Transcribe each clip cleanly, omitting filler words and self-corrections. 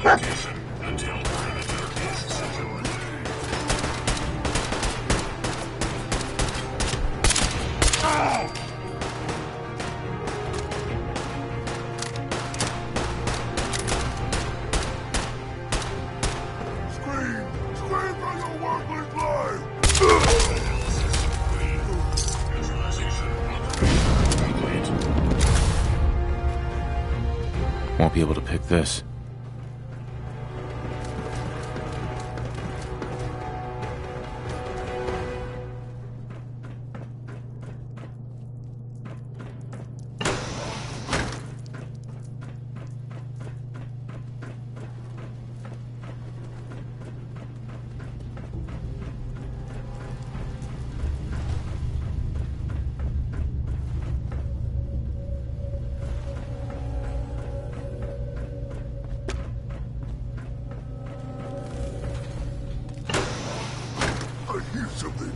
location until perimeter is secured. Scream! Scream for your worthless life! Neutralization operation complete. Won't be able to pick this. I hear something.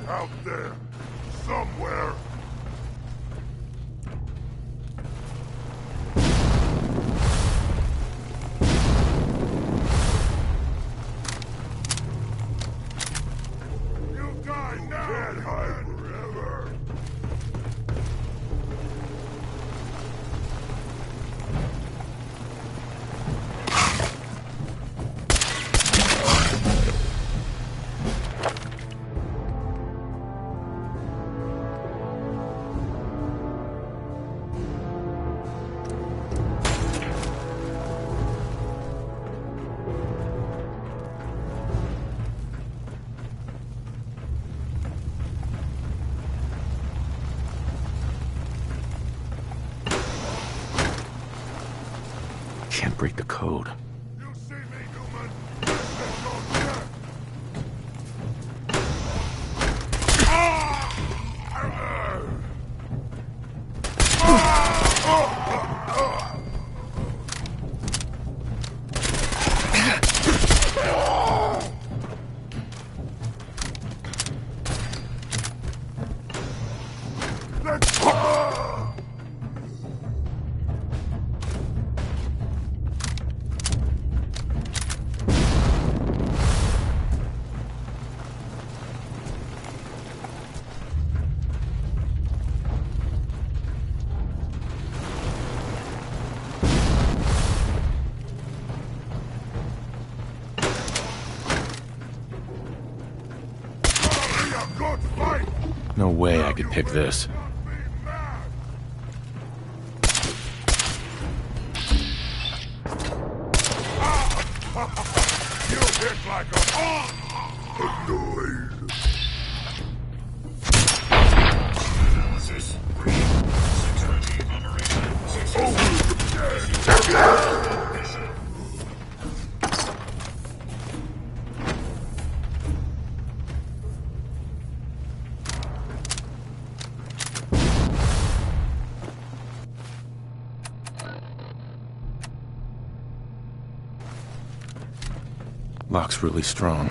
Out there, somewhere. You die now! Can't hide forever! Can't break the code. You see me, human? This is your death! Let's go! Be a good fight! No way I could pick this. Don't be mad! You hit like a annoyed. Analysis. Security operation successful. Mission. Lock's really strong.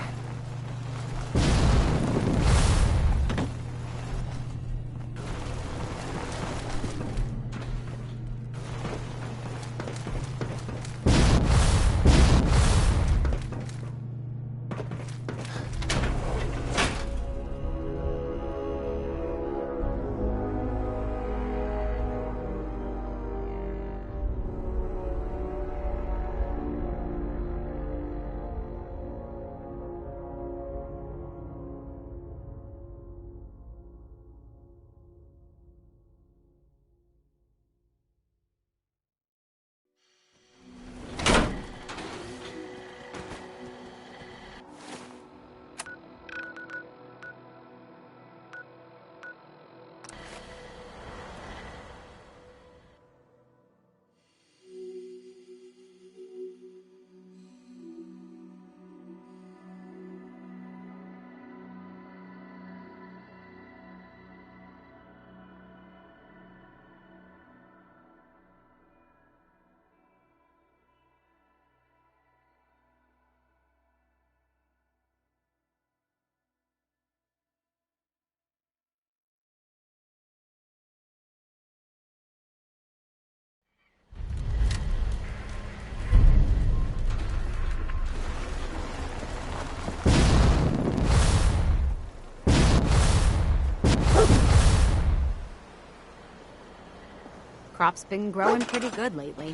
Crop's been growing pretty good lately.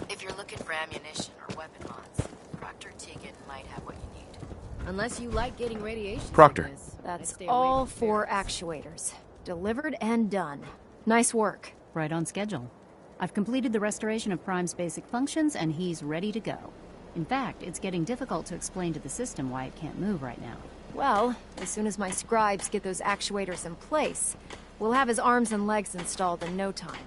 If you're looking for ammunition or weapon mods, Proctor Tegan might have what you need. Unless you like getting radiation. Proctor. sickness, I'd That's stay away all from 4 ferrets. actuators. Delivered and done. Nice work. Right on schedule. I've completed the restoration of Prime's basic functions, and he's ready to go. In fact, it's getting difficult to explain to the system why it can't move right now. Well, as soon as my scribes get those actuators in place, we'll have his arms and legs installed in no time.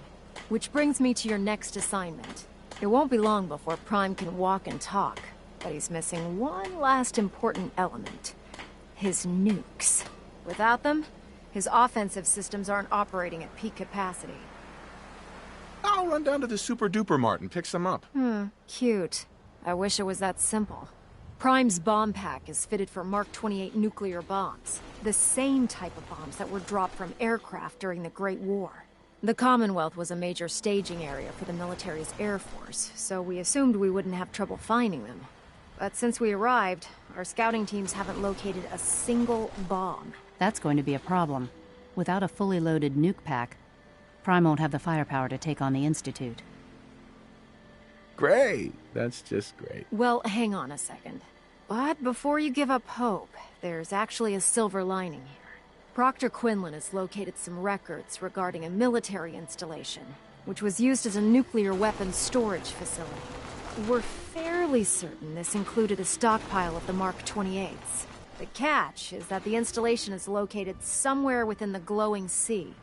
Which brings me to your next assignment. It won't be long before Prime can walk and talk, but he's missing one last important element. His nukes. Without them, his offensive systems aren't operating at peak capacity. I'll run down to the Super Duper Mart and pick some up. Cute. I wish it was that simple. Prime's bomb pack is fitted for Mark 28 nuclear bombs, the same type of bombs that were dropped from aircraft during the Great War. The Commonwealth was a major staging area for the military's air force, so we assumed we wouldn't have trouble finding them. But since we arrived, our scouting teams haven't located a single bomb. That's going to be a problem. Without a fully loaded nuke pack, Prime won't have the firepower to take on the Institute. Great. That's just great. Well, hang on a second. But before you give up hope, there's actually a silver lining here. Proctor Quinlan has located some records regarding a military installation, which was used as a nuclear weapons storage facility. We're fairly certain this included a stockpile of the Mark 28s. The catch is that the installation is located somewhere within the glowing sea.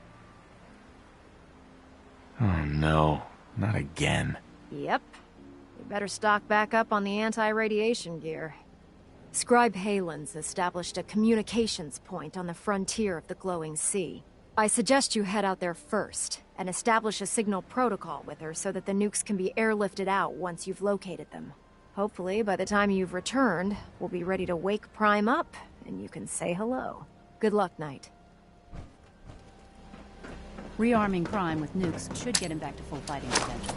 Oh no, not again. Yep. We better stock back up on the anti-radiation gear. Scribe Halen's established a communications point on the frontier of the glowing sea. I suggest you head out there first, and establish a signal protocol with her so that the nukes can be airlifted out once you've located them. Hopefully, by the time you've returned, we'll be ready to wake Prime up, and you can say hello. Good luck, Knight. Rearming Prime with nukes should get him back to full fighting potential.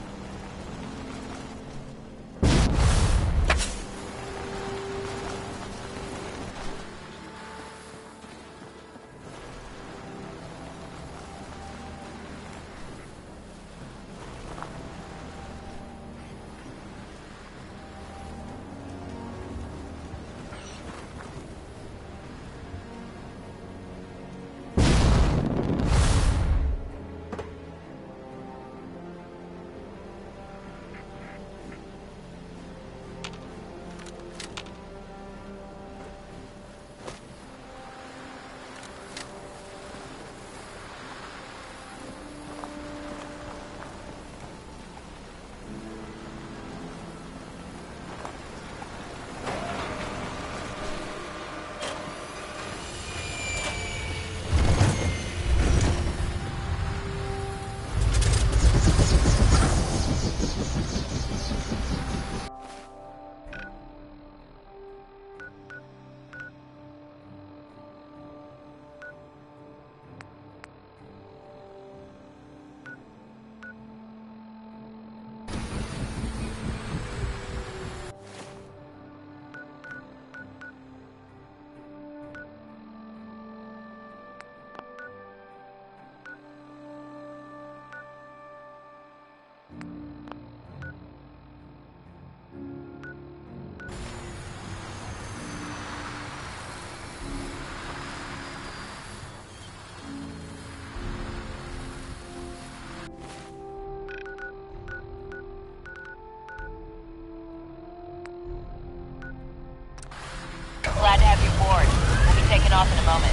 Glad to have you aboard. We'll be taking off in a moment.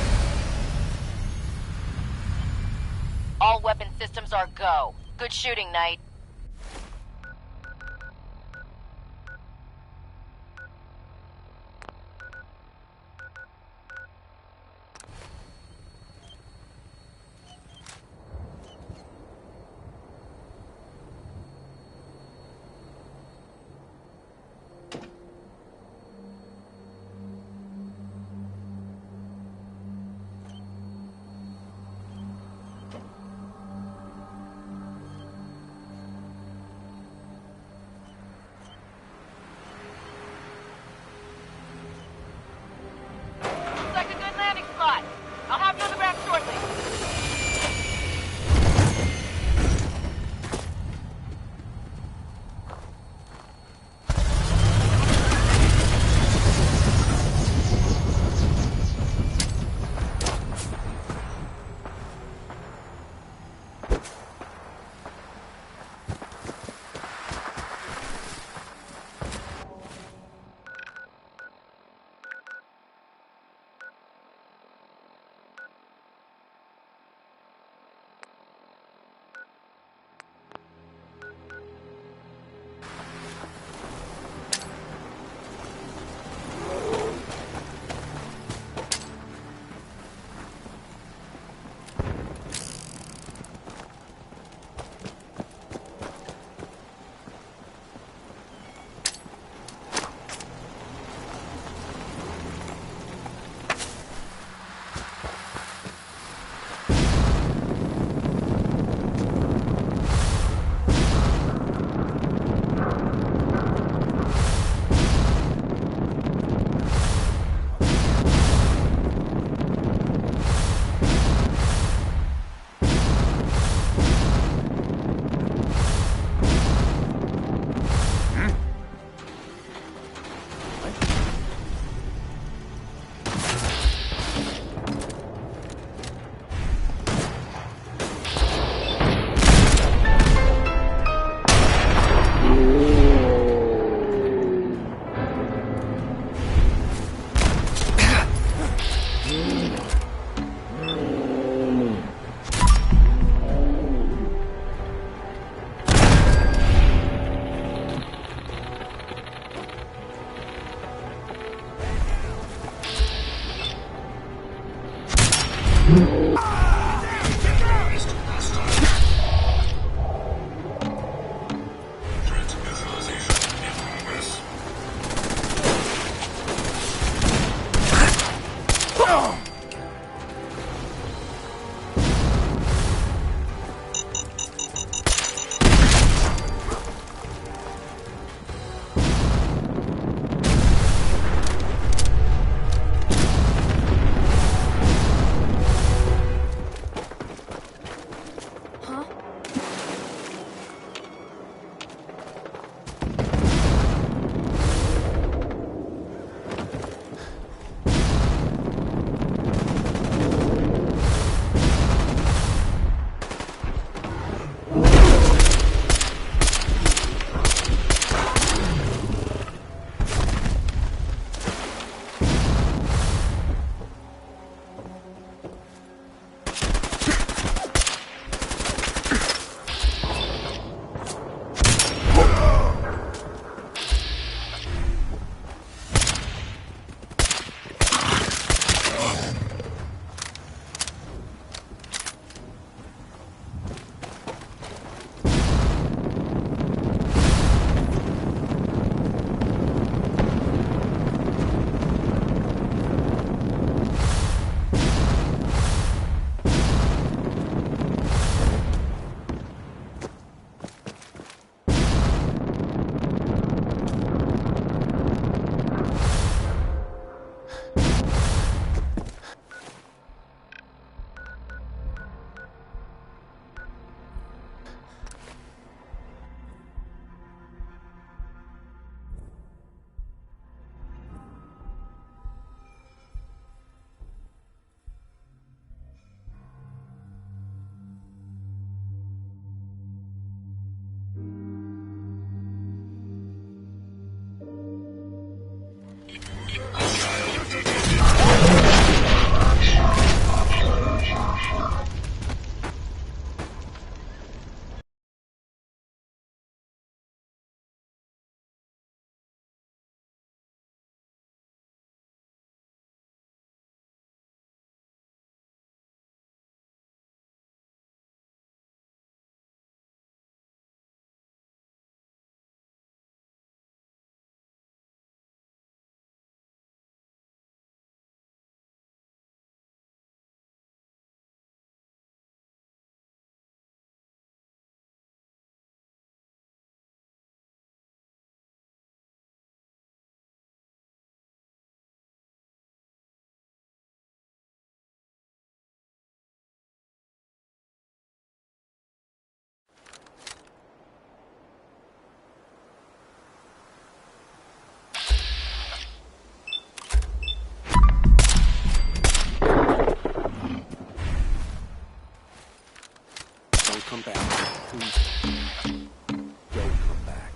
All weapon systems are go. Good shooting, Knight. Please don't come back.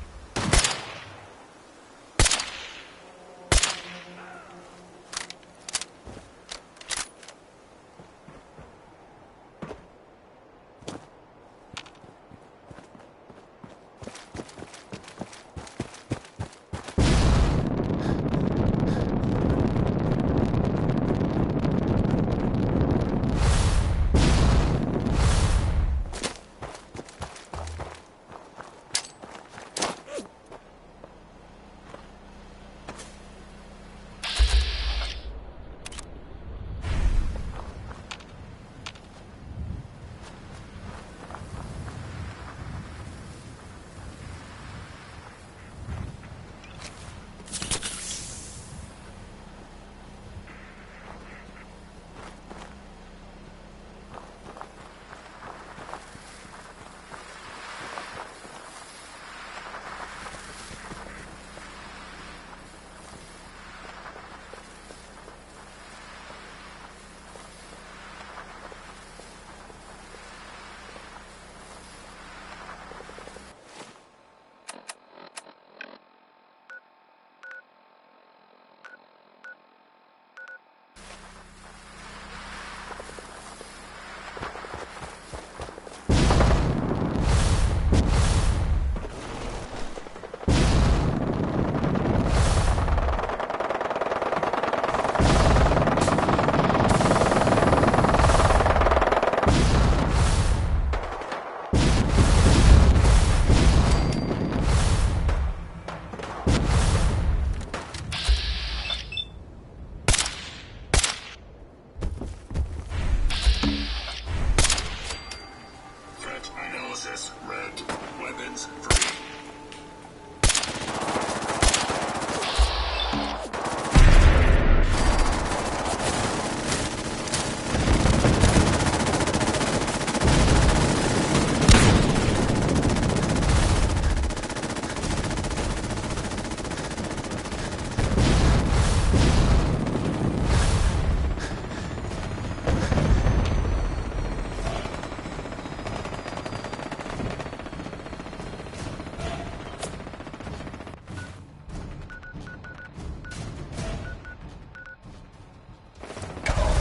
Threat analysis red. Weapons free.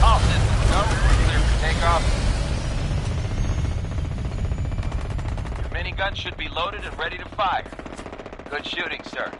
All systems go. We're clear for takeoff. Your minigun should be loaded and ready to fire. Good shooting, sir.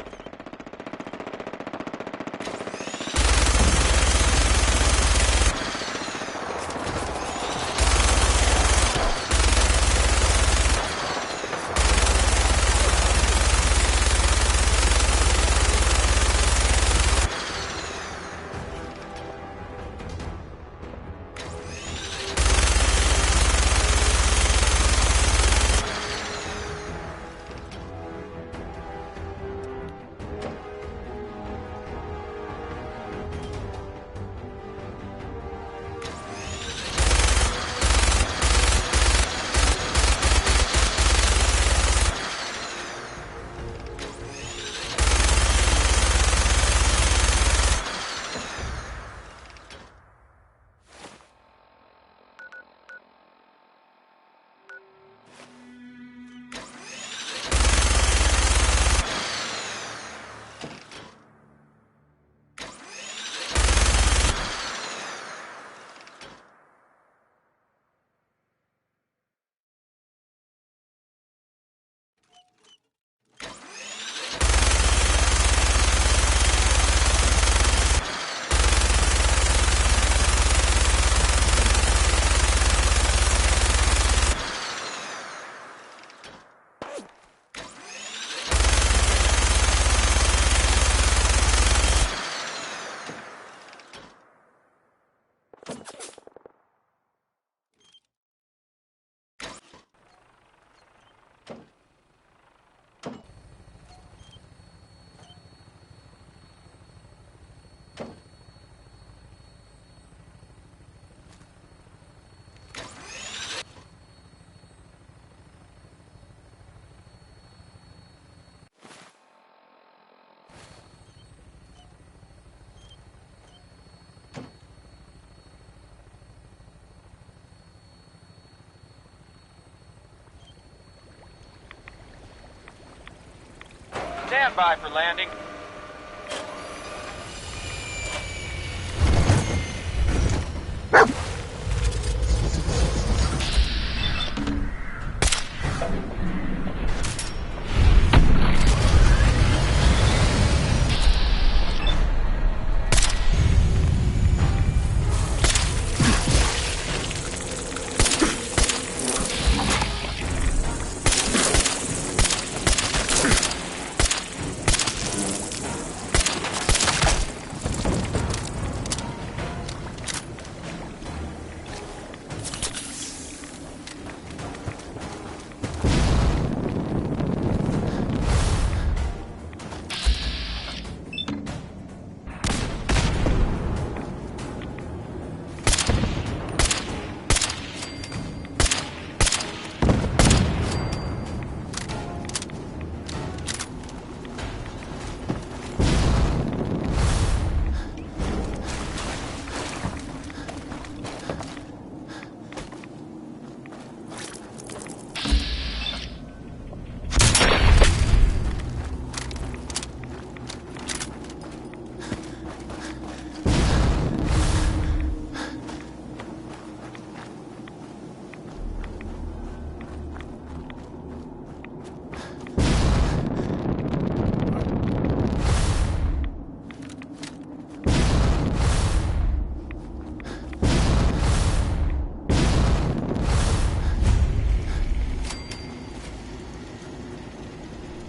Stand by for landing.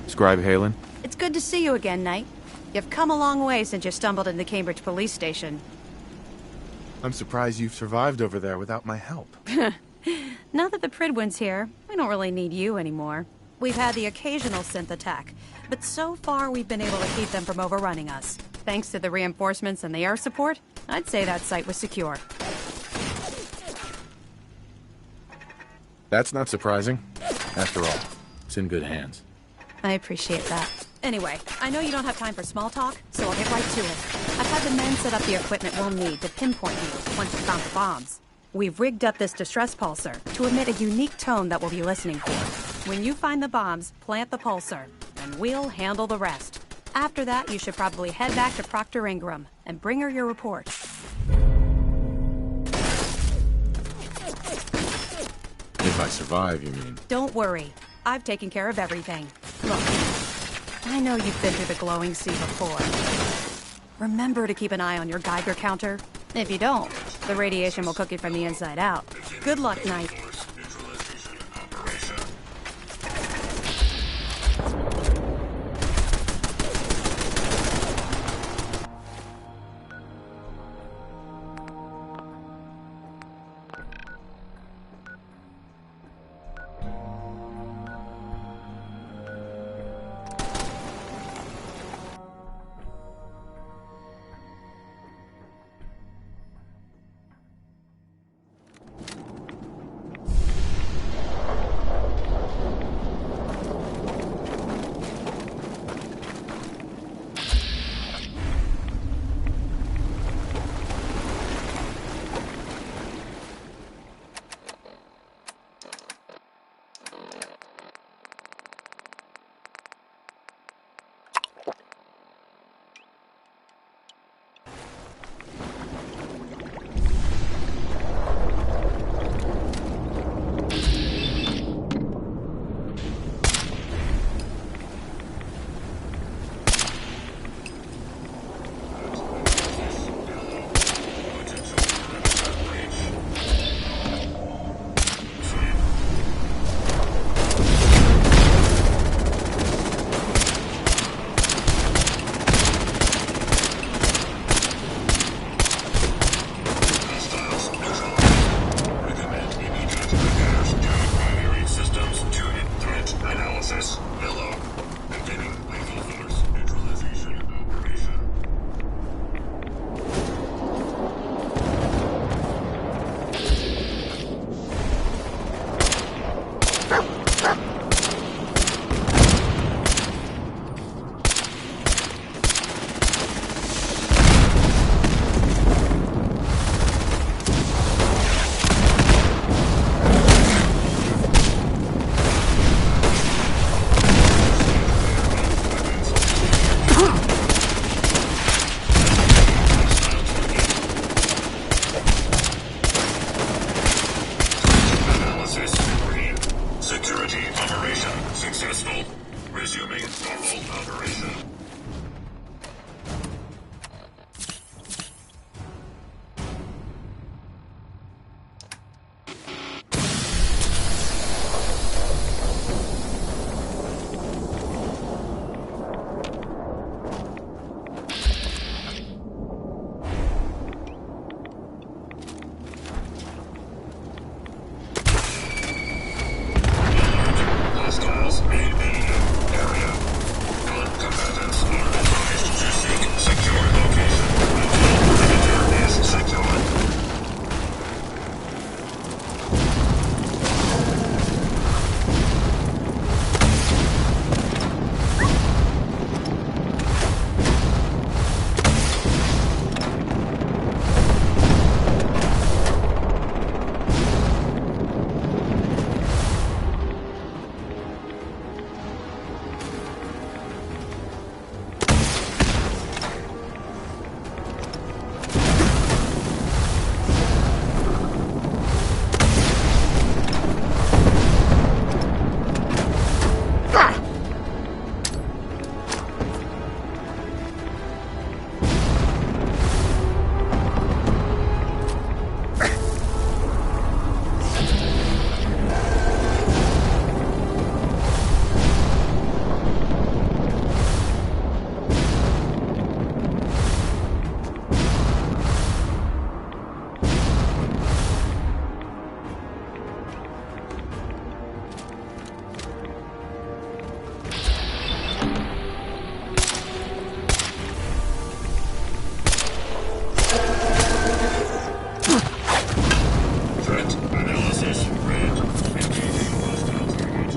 Scribe Halen? It's good to see you again, Knight. You've come a long way since you stumbled into Cambridge Police Station. I'm surprised you've survived over there without my help. Now that the Pridwin's here, we don't really need you anymore. We've had the occasional synth attack, but so far we've been able to keep them from overrunning us. Thanks to the reinforcements and the air support, I'd say that site was secure. That's not surprising. After all, it's in good hands. I appreciate that. Anyway, I know you don't have time for small talk, so I'll get right to it. I've had the men set up the equipment we'll need to pinpoint you once you've found the bombs. We've rigged up this distress pulsar to emit a unique tone that we'll be listening for. When you find the bombs, plant the pulsar, and we'll handle the rest. After that, you should probably head back to Proctor Ingram and bring her your report. If I survive, you mean? Don't worry. I've taken care of everything. Look, I know you've been through the glowing sea before. Remember to keep an eye on your Geiger counter. If you don't, the radiation will cook you from the inside out. Good luck, Knight. Neutralization operation. Security operation successful. Resuming normal operation. Hostiles may be in area. Non-combatants are advised to seek secure location until perimeter is secure. Threat analysis red. Engaging hostile target.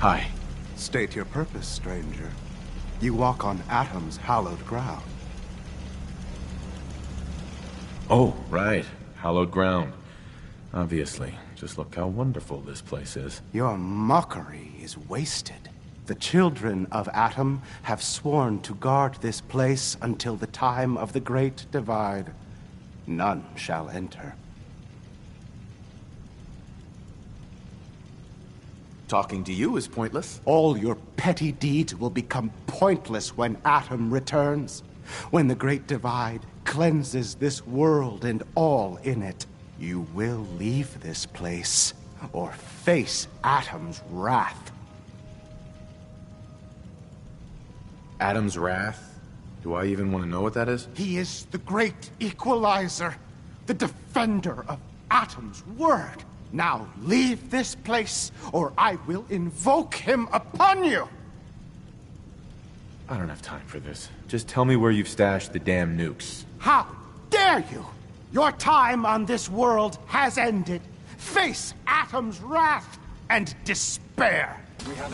Hi. State your purpose, stranger. You walk on Atom's hallowed ground. Oh, right. Hallowed ground. Obviously. Just look how wonderful this place is. Your mockery is wasted. The children of Atom have sworn to guard this place until the time of the Great Divide. None shall enter. Talking to you is pointless. All your petty deeds will become pointless when Atom returns. When the Great Divide cleanses this world and all in it, you will leave this place or face Atom's wrath. Atom's wrath? Do I even want to know what that is? He is the great equalizer, the defender of Atom's word. Now leave this place, or I will invoke him upon you! I don't have time for this. Just tell me where you've stashed the damn nukes. How dare you! Your time on this world has ended. Face Atom's wrath and despair. We have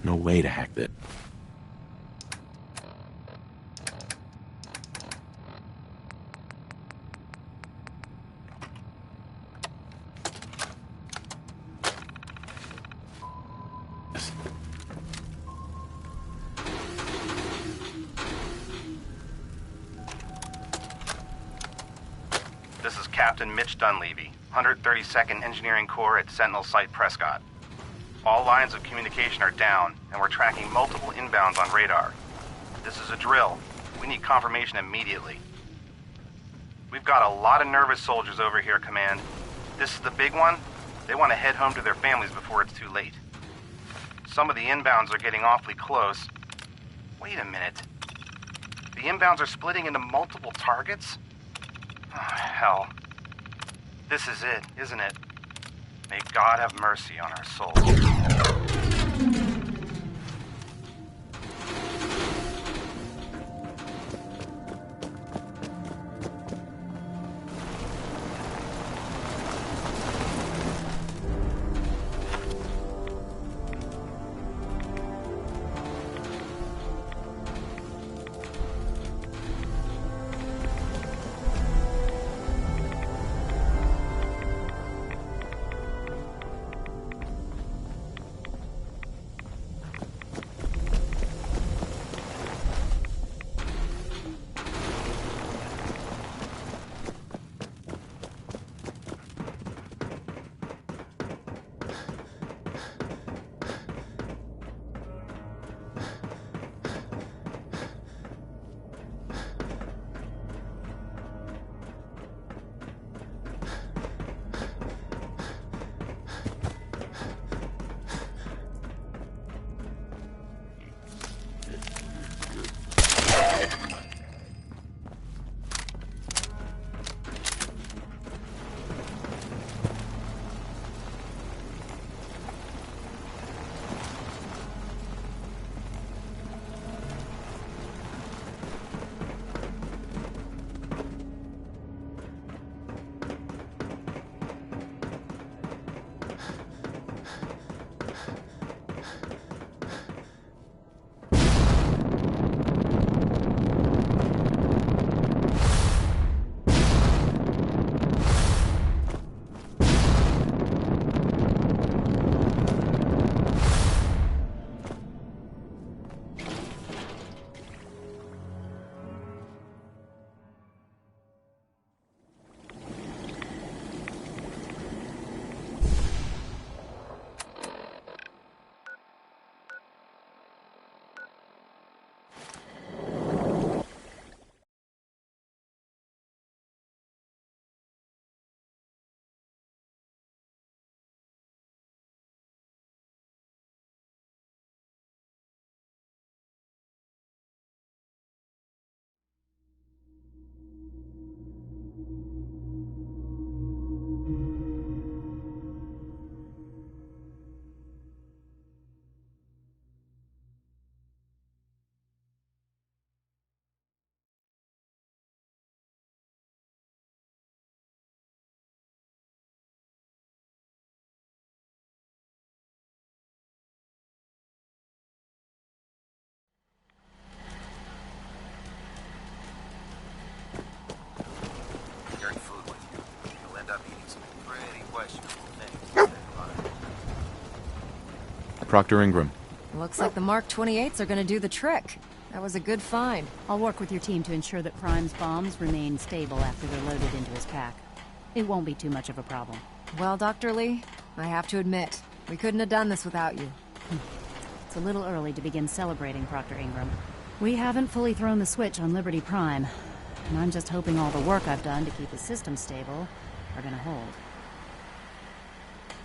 No way to hack that. This is Captain Mitch Dunleavy, 132nd Engineering Corps at Sentinel Site Prescott. All lines of communication are down, and we're tracking multiple inbounds on radar. This is a drill. We need confirmation immediately. We've got a lot of nervous soldiers over here, Command. This is the big one. They want to head home to their families before it's too late. Some of the inbounds are getting awfully close. Wait a minute. The inbounds are splitting into multiple targets? Oh, hell. This is it, isn't it? May God have mercy on our souls. Proctor Ingram. Looks like the Mark 28s are gonna do the trick. That was a good find. I'll work with your team to ensure that Prime's bombs remain stable after they're loaded into his pack. It won't be too much of a problem. Well, Dr. Lee, I have to admit, we couldn't have done this without you. It's a little early to begin celebrating, Proctor Ingram. We haven't fully thrown the switch on Liberty Prime, and I'm just hoping all the work I've done to keep the system stable are gonna hold.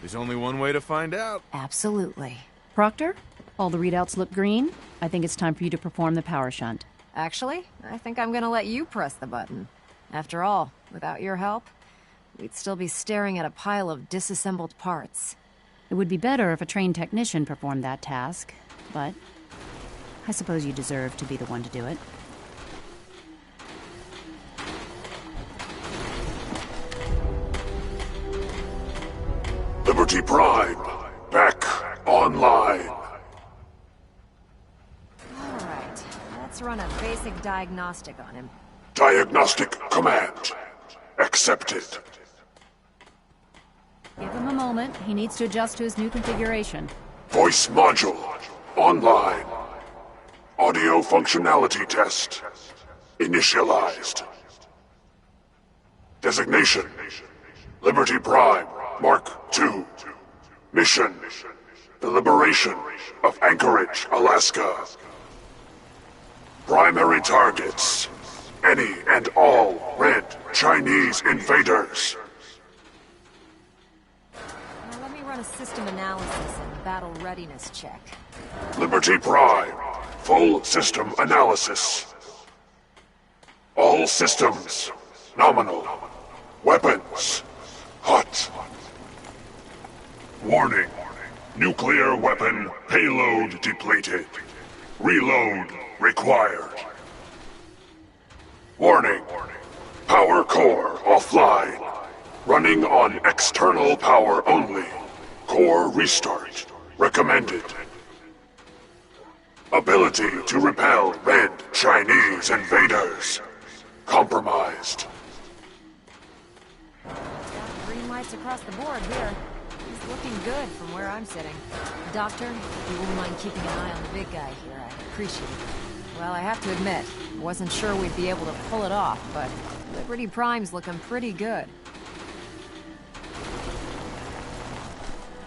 There's only one way to find out. Absolutely. Proctor, all the readouts look green. I think it's time for you to perform the power shunt. Actually, I think I'm gonna let you press the button. After all, without your help, we'd still be staring at a pile of disassembled parts. It would be better if a trained technician performed that task, but I suppose you deserve to be the one to do it. Liberty Prime, back online. Alright, let's run a basic diagnostic on him. Diagnostic command accepted. Give him a moment. He needs to adjust to his new configuration. Voice module online. Audio functionality test initialized. Designation: Liberty Prime Mark II. Mission: the liberation of Anchorage, Alaska. Primary targets: any and all red Chinese invaders. Now let me run a system analysis and battle readiness check. Liberty Prime, full system analysis. All systems nominal. Weapons hot. Warning. Nuclear weapon payload depleted. Reload required. Warning. Power core offline. Running on external power only. Core restart recommended. Ability to repel red Chinese invaders compromised. Green lights across the board here. He's looking good from where I'm sitting. Doctor, if you wouldn't mind keeping an eye on the big guy here, I'd appreciate it. Well, I have to admit, wasn't sure we'd be able to pull it off, but Liberty Prime's looking pretty good.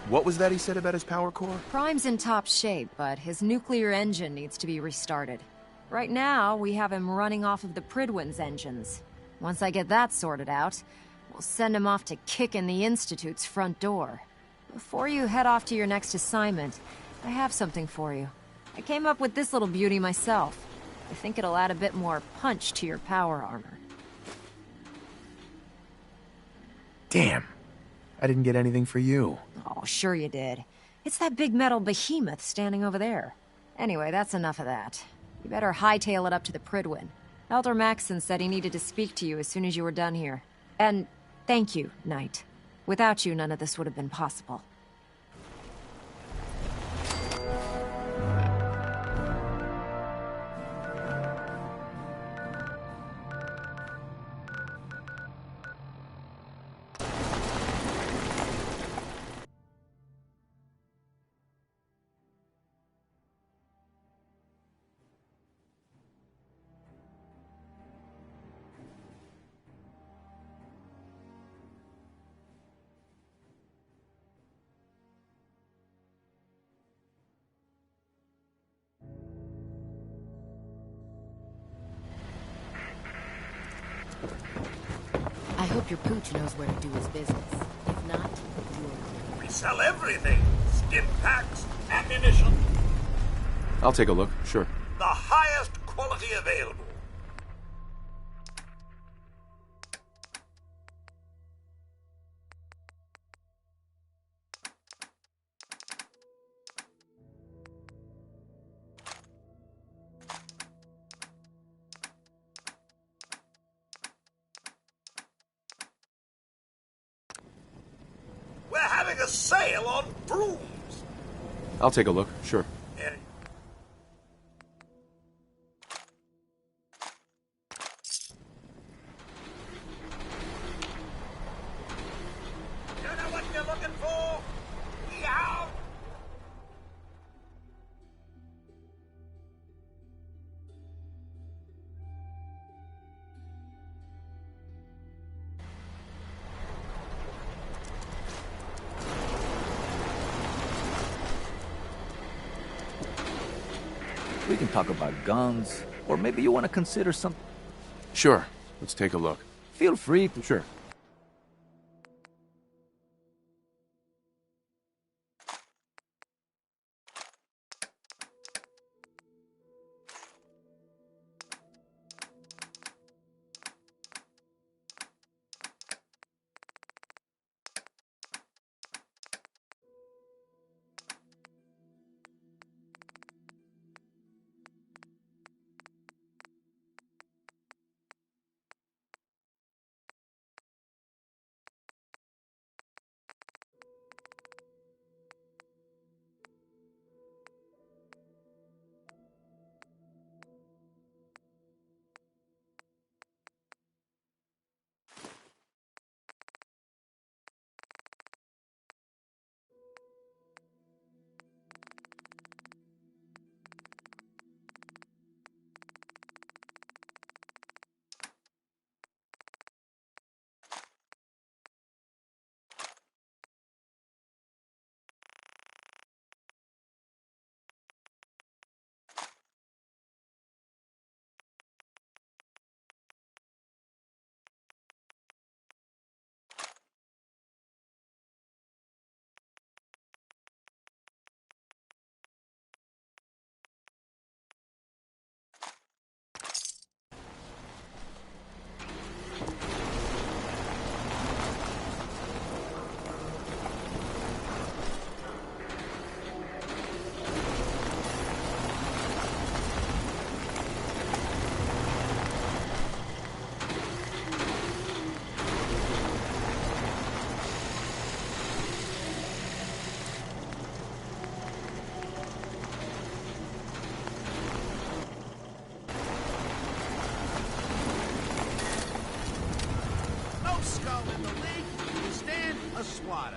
What was that he said about his power core? Prime's in top shape, but his nuclear engine needs to be restarted. Right now, we have him running off of the Prydwen's engines. Once I get that sorted out, we'll send him off to kick in the Institute's front door. Before you head off to your next assignment, I have something for you. I came up with this little beauty myself. I think it'll add a bit more punch to your power armor. Damn. I didn't get anything for you. Oh, sure you did. It's that big metal behemoth standing over there. Anyway, that's enough of that. You better hightail it up to the Prydwen. Elder Maxson said he needed to speak to you as soon as you were done here. And thank you, Knight. Without you, none of this would have been possible. I hope your pooch knows where to do his business. If not, you'll... We sell everything. Stim packs, ammunition. I'll take a look, sure. The highest quality available. We're having a sale on brooms. I'll take a look, sure. You know what you're looking for? Yow! We can talk about guns, or maybe you want to consider some... Sure, let's take a look. Feel free. Sure. No skull in the league. You stand a swatter.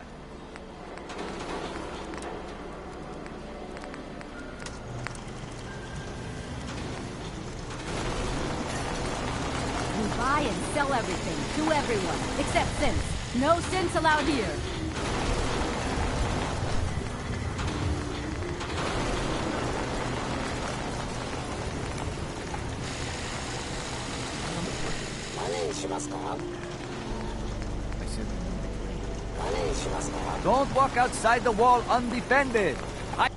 We buy and sell everything, to everyone, except synths. No synths allowed here. Don't walk outside the wall undefended. High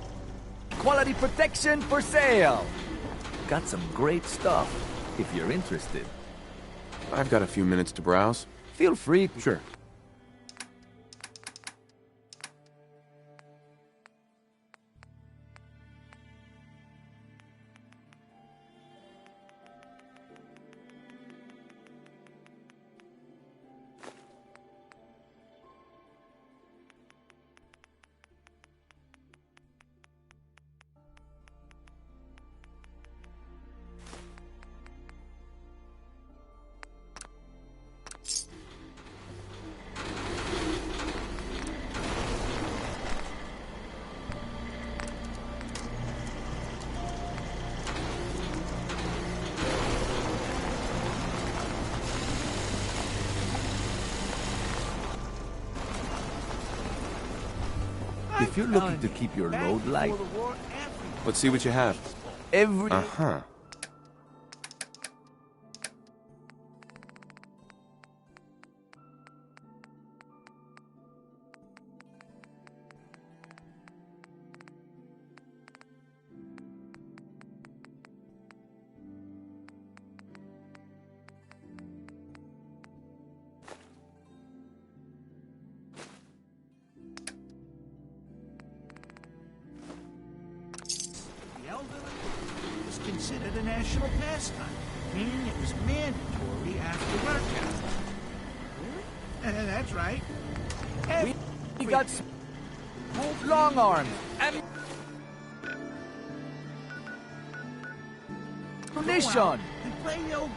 quality protection for sale. Got some great stuff, if you're interested. I've got a few minutes to browse. Feel free. Sure. If you're looking to keep your load light, Let's see what you have. Uh-huh. Was considered a national pastime, meaning it was mandatory after work hours. That's right. He got long arms and ammunition. And play your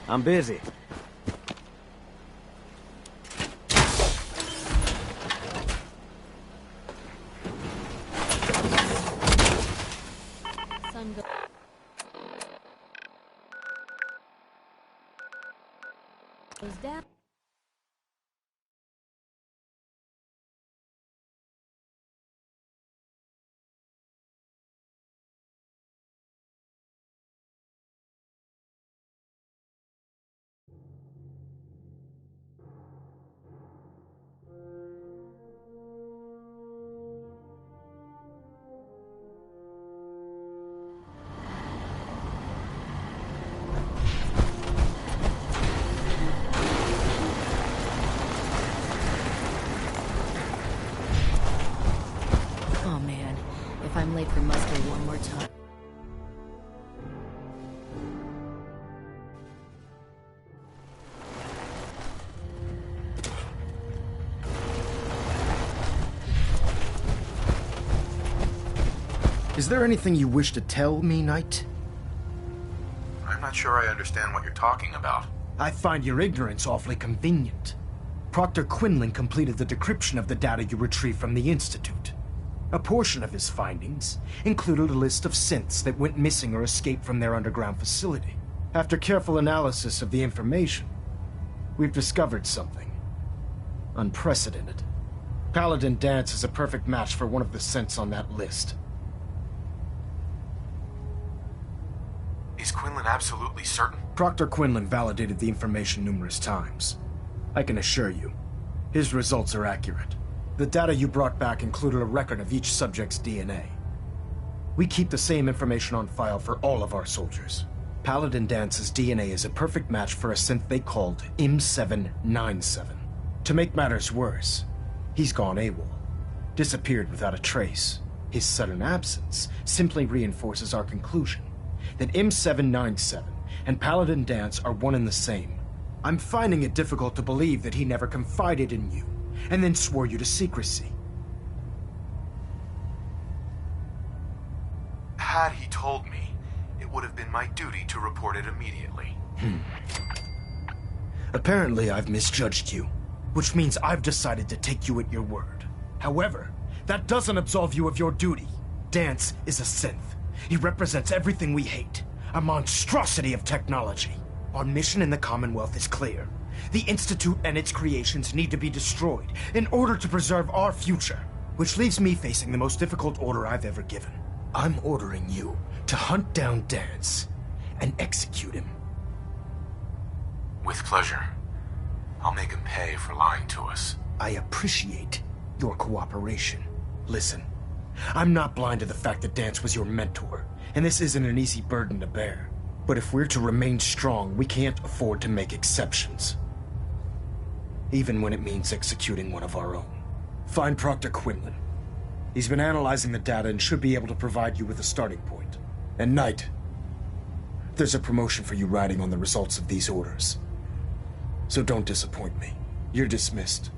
I'm busy. Sun goes down. Oh man, if I'm late for muster one more time. Is there anything you wish to tell me, Knight? I'm not sure I understand what you're talking about. I find your ignorance awfully convenient. Proctor Quinlan completed the decryption of the data you retrieved from the Institute. A portion of his findings included a list of synths that went missing or escaped from their underground facility. After careful analysis of the information, we've discovered something unprecedented. Paladin Danse is a perfect match for one of the synths on that list. Is Quinlan absolutely certain? Proctor Quinlan validated the information numerous times. I can assure you, his results are accurate. The data you brought back included a record of each subject's DNA. We keep the same information on file for all of our soldiers. Paladin Danse's DNA is a perfect match for a synth they called M797. To make matters worse, he's gone AWOL, disappeared without a trace. His sudden absence simply reinforces our conclusion that M797 and Paladin Danse are one and the same. I'm finding it difficult to believe that he never confided in you, and then swore you to secrecy. Had he told me, it would have been my duty to report it immediately. Apparently, I've misjudged you, which means I've decided to take you at your word. However, that doesn't absolve you of your duty. Danse is a synth. He represents everything we hate, a monstrosity of technology. Our mission in the Commonwealth is clear. The Institute and its creations need to be destroyed in order to preserve our future, which leaves me facing the most difficult order I've ever given. I'm ordering you to hunt down Danse and execute him. With pleasure. I'll make him pay for lying to us. I appreciate your cooperation. Listen, I'm not blind to the fact that Danse was your mentor, and this isn't an easy burden to bear. But if we're to remain strong, we can't afford to make exceptions. Even when it means executing one of our own. Find Proctor Quinlan. He's been analyzing the data and should be able to provide you with a starting point. And Knight, There's a promotion for you riding on the results of these orders. So don't disappoint me. You're dismissed.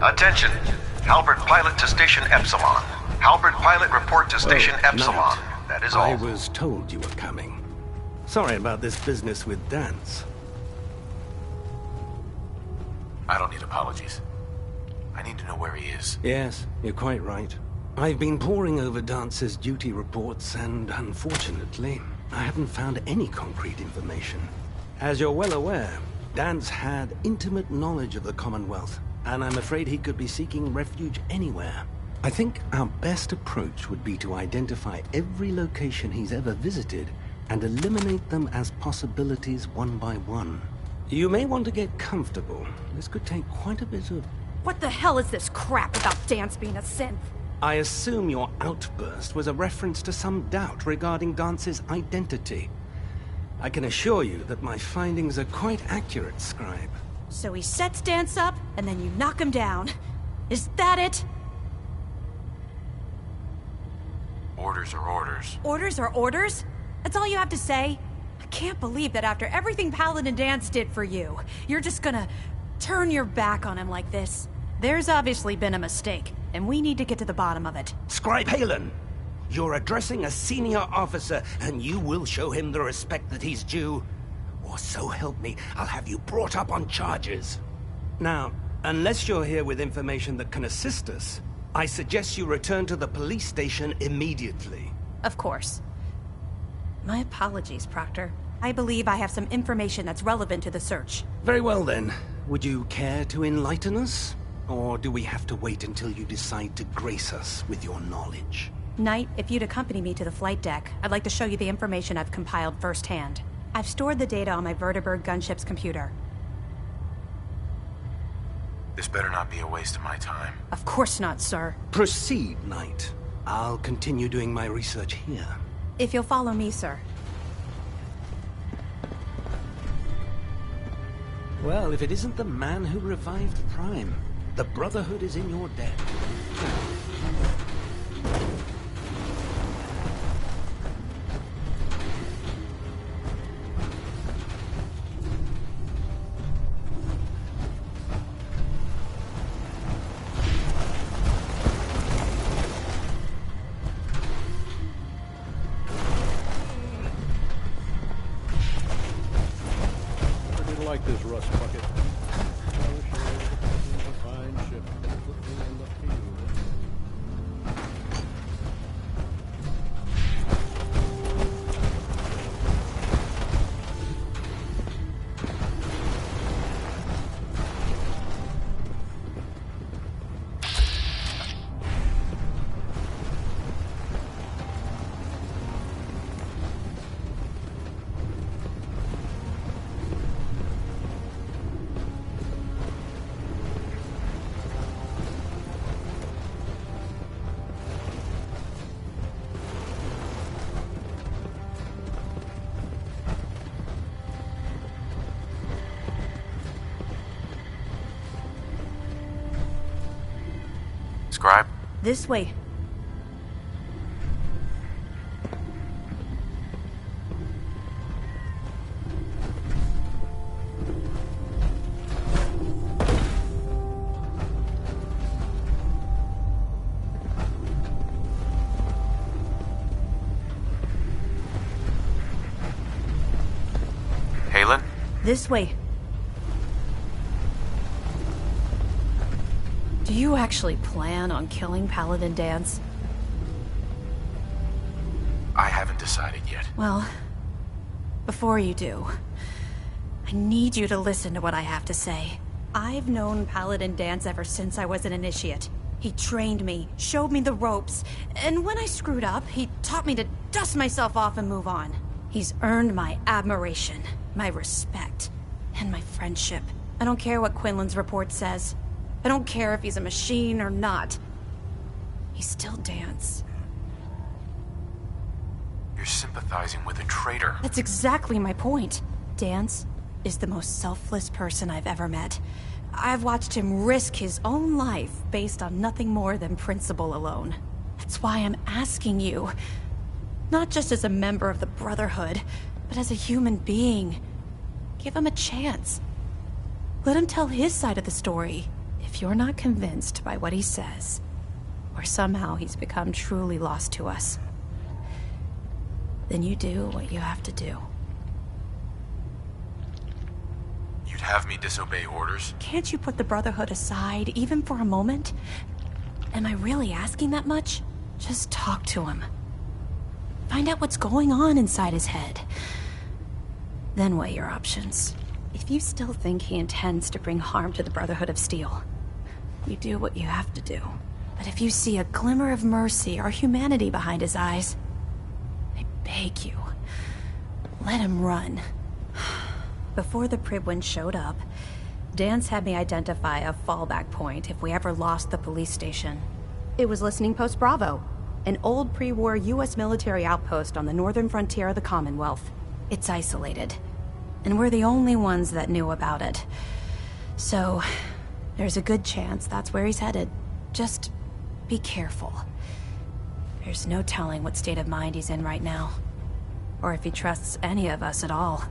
Attention! Halberd Pilot to Station Epsilon. Halberd Pilot report to Station Epsilon. Knight. That is all. I was told you were coming. Sorry about this business with Danse. I don't need apologies. I need to know where he is. Yes, you're quite right. I've been poring over Dance's duty reports, and unfortunately, I haven't found any concrete information. As you're well aware, Danse had intimate knowledge of the Commonwealth, and I'm afraid he could be seeking refuge anywhere. I think our best approach would be to identify every location he's ever visited and eliminate them as possibilities one by one. You may want to get comfortable. This could take quite a bit of... What the hell is this crap about Danse being a synth? I assume your outburst was a reference to some doubt regarding Dance's identity. I can assure you that my findings are quite accurate, Scribe. So he sets Danse up, and then you knock him down. Is that it? Orders are orders. Orders are orders? That's all you have to say? I can't believe that after everything Paladin Danse did for you, you're just gonna turn your back on him like this. There's obviously been a mistake, and we need to get to the bottom of it. Scribe Haylen! You're addressing a senior officer, and you will show him the respect that he's due. Or so help me, I'll have you brought up on charges. Now, unless you're here with information that can assist us, I suggest you return to the police station immediately. Of course. My apologies, Proctor. I believe I have some information that's relevant to the search. Very well then. Would you care to enlighten us? Or do we have to wait until you decide to grace us with your knowledge? Knight, if you'd accompany me to the flight deck, I'd like to show you the information I've compiled firsthand. I've stored the data on my Vertibird gunship's computer. This better not be a waste of my time. Of course not, sir. Proceed, Knight. I'll continue doing my research here. If you'll follow me, sir. Well, if it isn't the man who revived Prime, the Brotherhood is in your debt. Like this rust bucket. I wish I was a fine ship that put me in the field. Scribe? This way. Haylen? This way. Do you actually plan on killing Paladin Danse? I haven't decided yet. Well, before you do, I need you to listen to what I have to say. I've known Paladin Danse ever since I was an initiate. He trained me, showed me the ropes, and when I screwed up, he taught me to dust myself off and move on. He's earned my admiration, my respect, and my friendship. I don't care what Quinlan's report says. I don't care if he's a machine or not. He's still Dance. You're sympathizing with a traitor. That's exactly my point. Dance is the most selfless person I've ever met. I've watched him risk his own life based on nothing more than principle alone. That's why I'm asking you. Not just as a member of the Brotherhood, but as a human being. Give him a chance. Let him tell his side of the story. If you're not convinced by what he says, or somehow he's become truly lost to us, then you do what you have to do. You'd have me disobey orders? Can't you put the Brotherhood aside, even for a moment? Am I really asking that much? Just talk to him. Find out what's going on inside his head. Then weigh your options. If you still think he intends to bring harm to the Brotherhood of Steel, you do what you have to do. But if you see a glimmer of mercy or humanity behind his eyes, I beg you, let him run. Before the Pribwin showed up, Dance had me identify a fallback point if we ever lost the police station. It was Listening Post Bravo, an old pre-war US military outpost on the northern frontier of the Commonwealth. It's isolated, and we're the only ones that knew about it. So, there's a good chance that's where he's headed. Just be careful. There's no telling what state of mind he's in right now, or if he trusts any of us at all.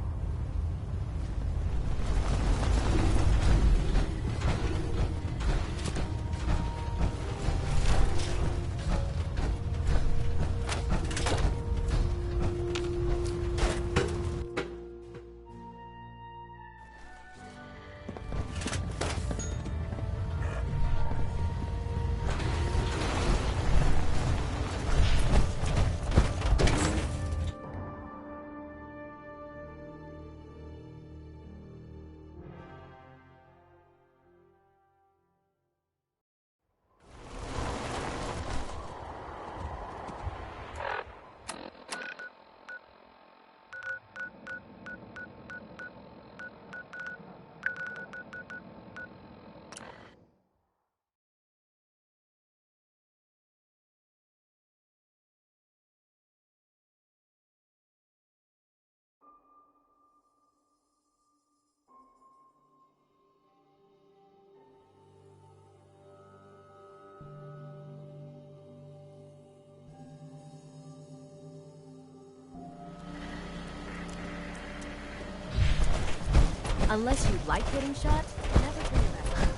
Unless you like getting shot, never bring that.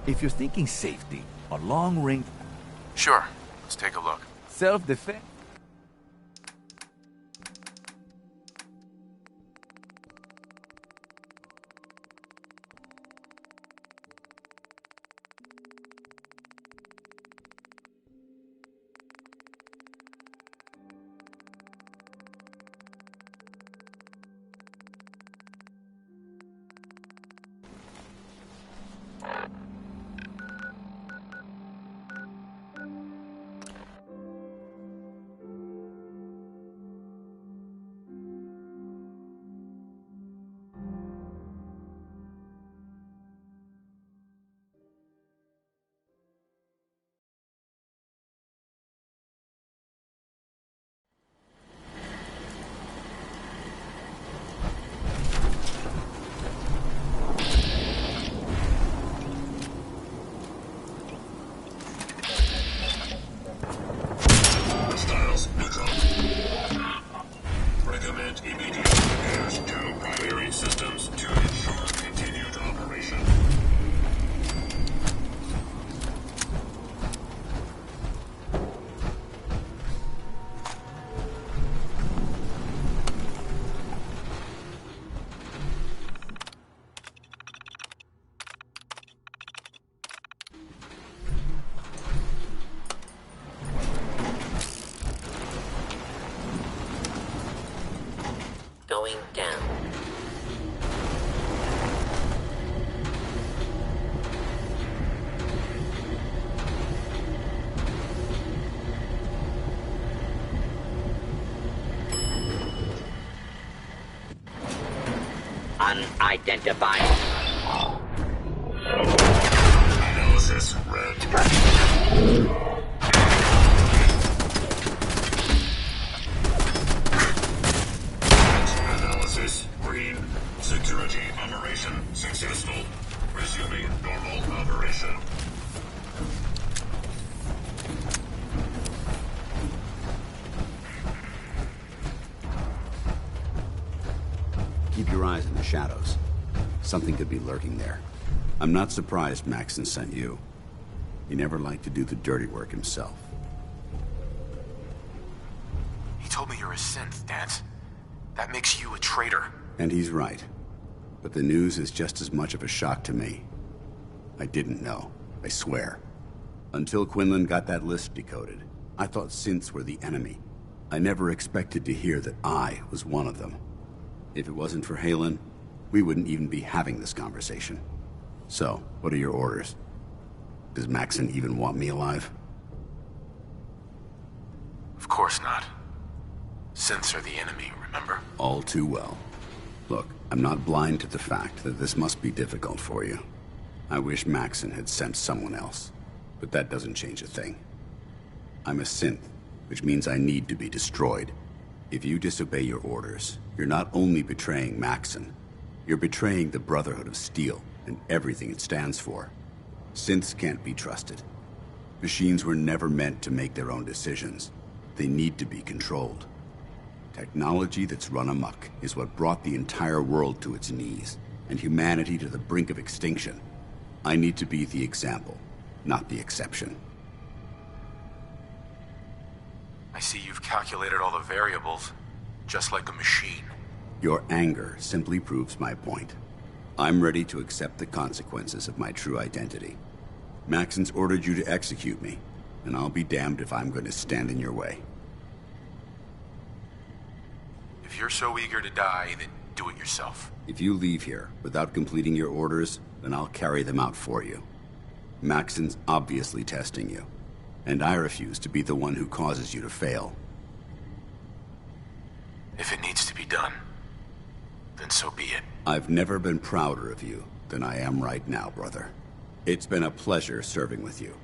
If you're thinking safety, a long range... Sure. Let's take a look. Self-defense? Going down. Unidentified. Analysis red. location. Keep your eyes in the shadows. Something could be lurking there. I'm not surprised Maxson sent you. He never liked to do the dirty work himself. He told me you're a synth, Dance. That makes you a traitor. And he's right. But the news is just as much of a shock to me. I didn't know, I swear. Until Quinlan got that list decoded, I thought synths were the enemy. I never expected to hear that I was one of them. If it wasn't for Haylen, we wouldn't even be having this conversation. So, what are your orders? Does Maxson even want me alive? Of course not. Synths are the enemy, remember? All too well. Look, I'm not blind to the fact that this must be difficult for you. I wish Maxson had sent someone else, but that doesn't change a thing. I'm a synth, which means I need to be destroyed. If you disobey your orders, you're not only betraying Maxson, you're betraying the Brotherhood of Steel and everything it stands for. Synths can't be trusted. Machines were never meant to make their own decisions. They need to be controlled. Technology that's run amok is what brought the entire world to its knees, and humanity to the brink of extinction. I need to be the example, not the exception. I see you've calculated all the variables, just like a machine. Your anger simply proves my point. I'm ready to accept the consequences of my true identity. Maxson's ordered you to execute me, and I'll be damned if I'm going to stand in your way. If you're so eager to die, then do it yourself. If you leave here without completing your orders, then I'll carry them out for you. Maxson's obviously testing you, and I refuse to be the one who causes you to fail. If it needs to be done, then so be it. I've never been prouder of you than I am right now, brother. It's been a pleasure serving with you.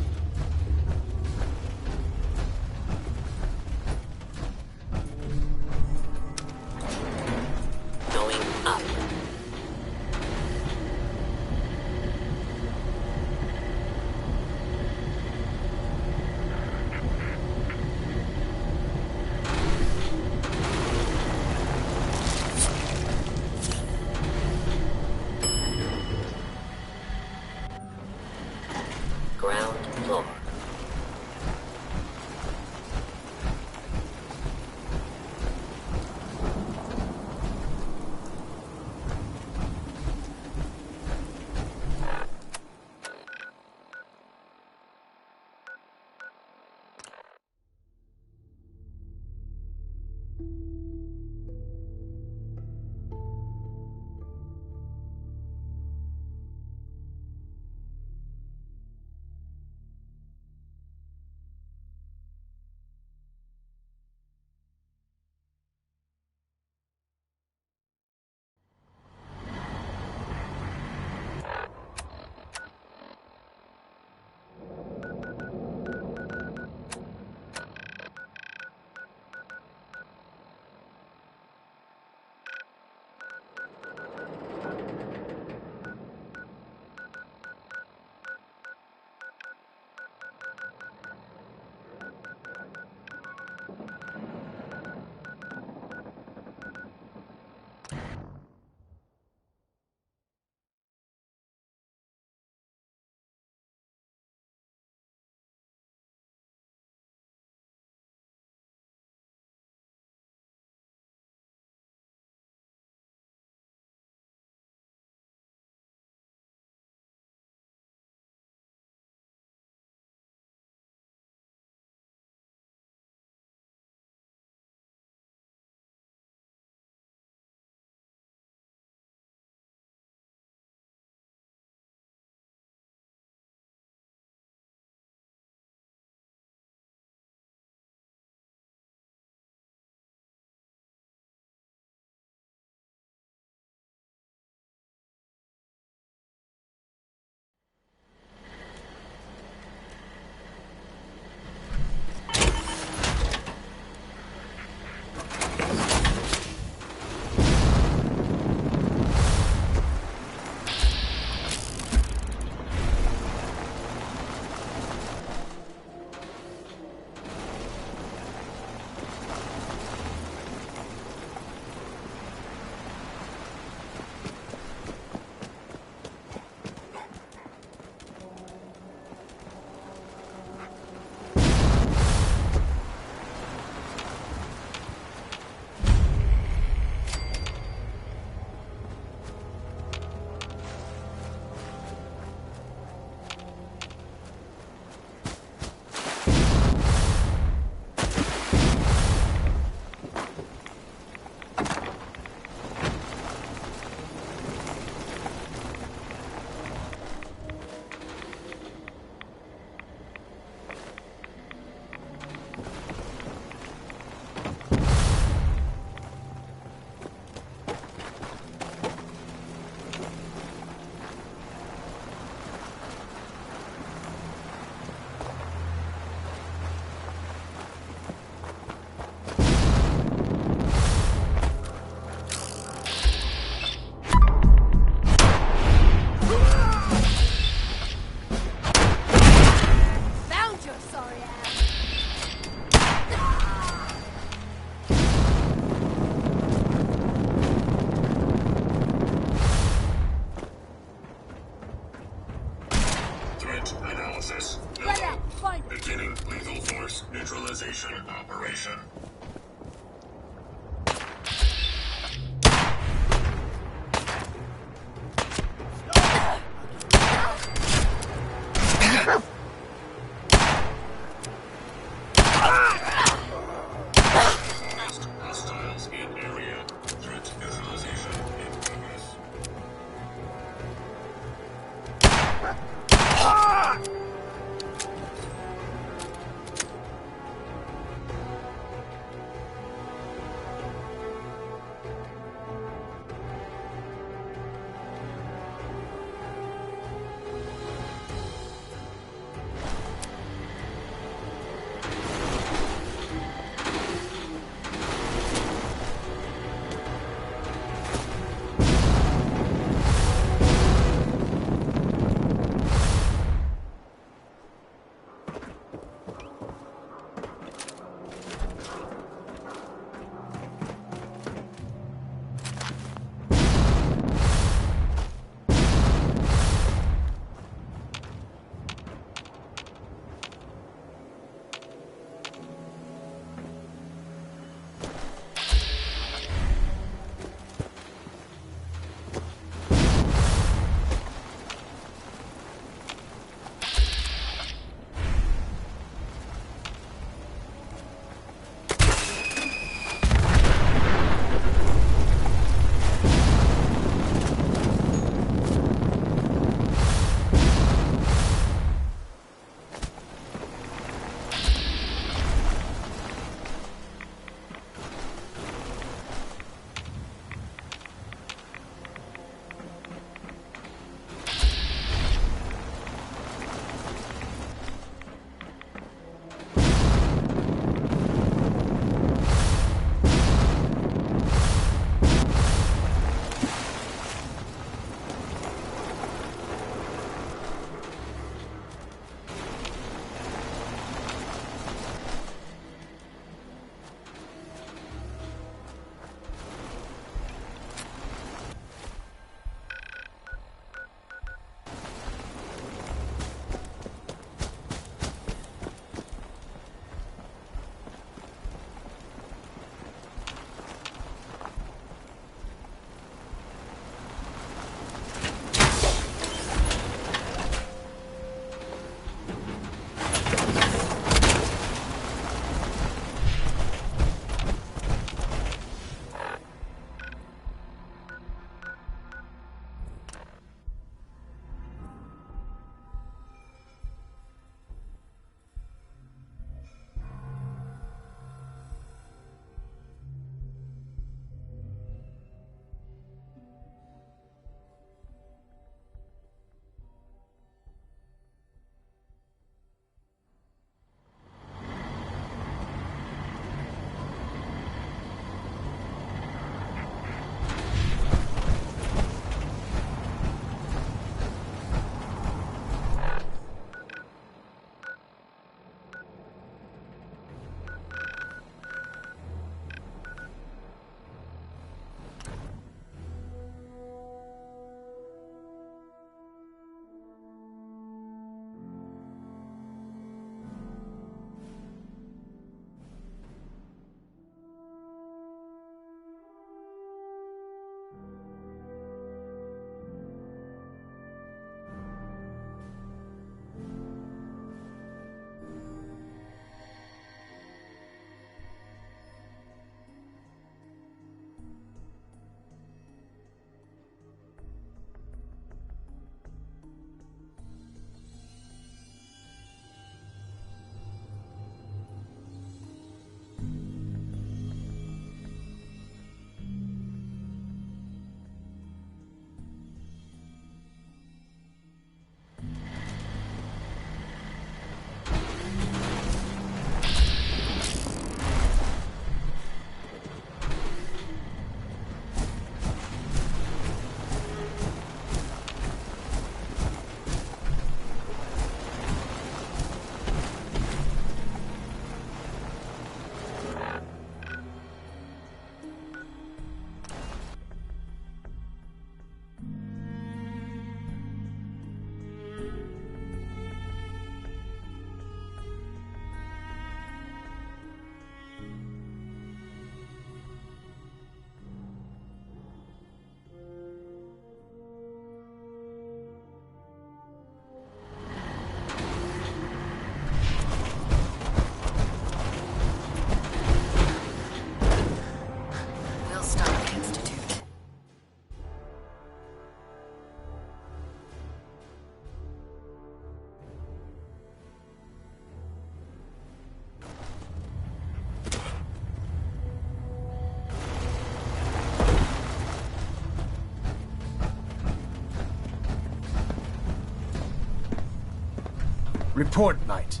Report, Knight.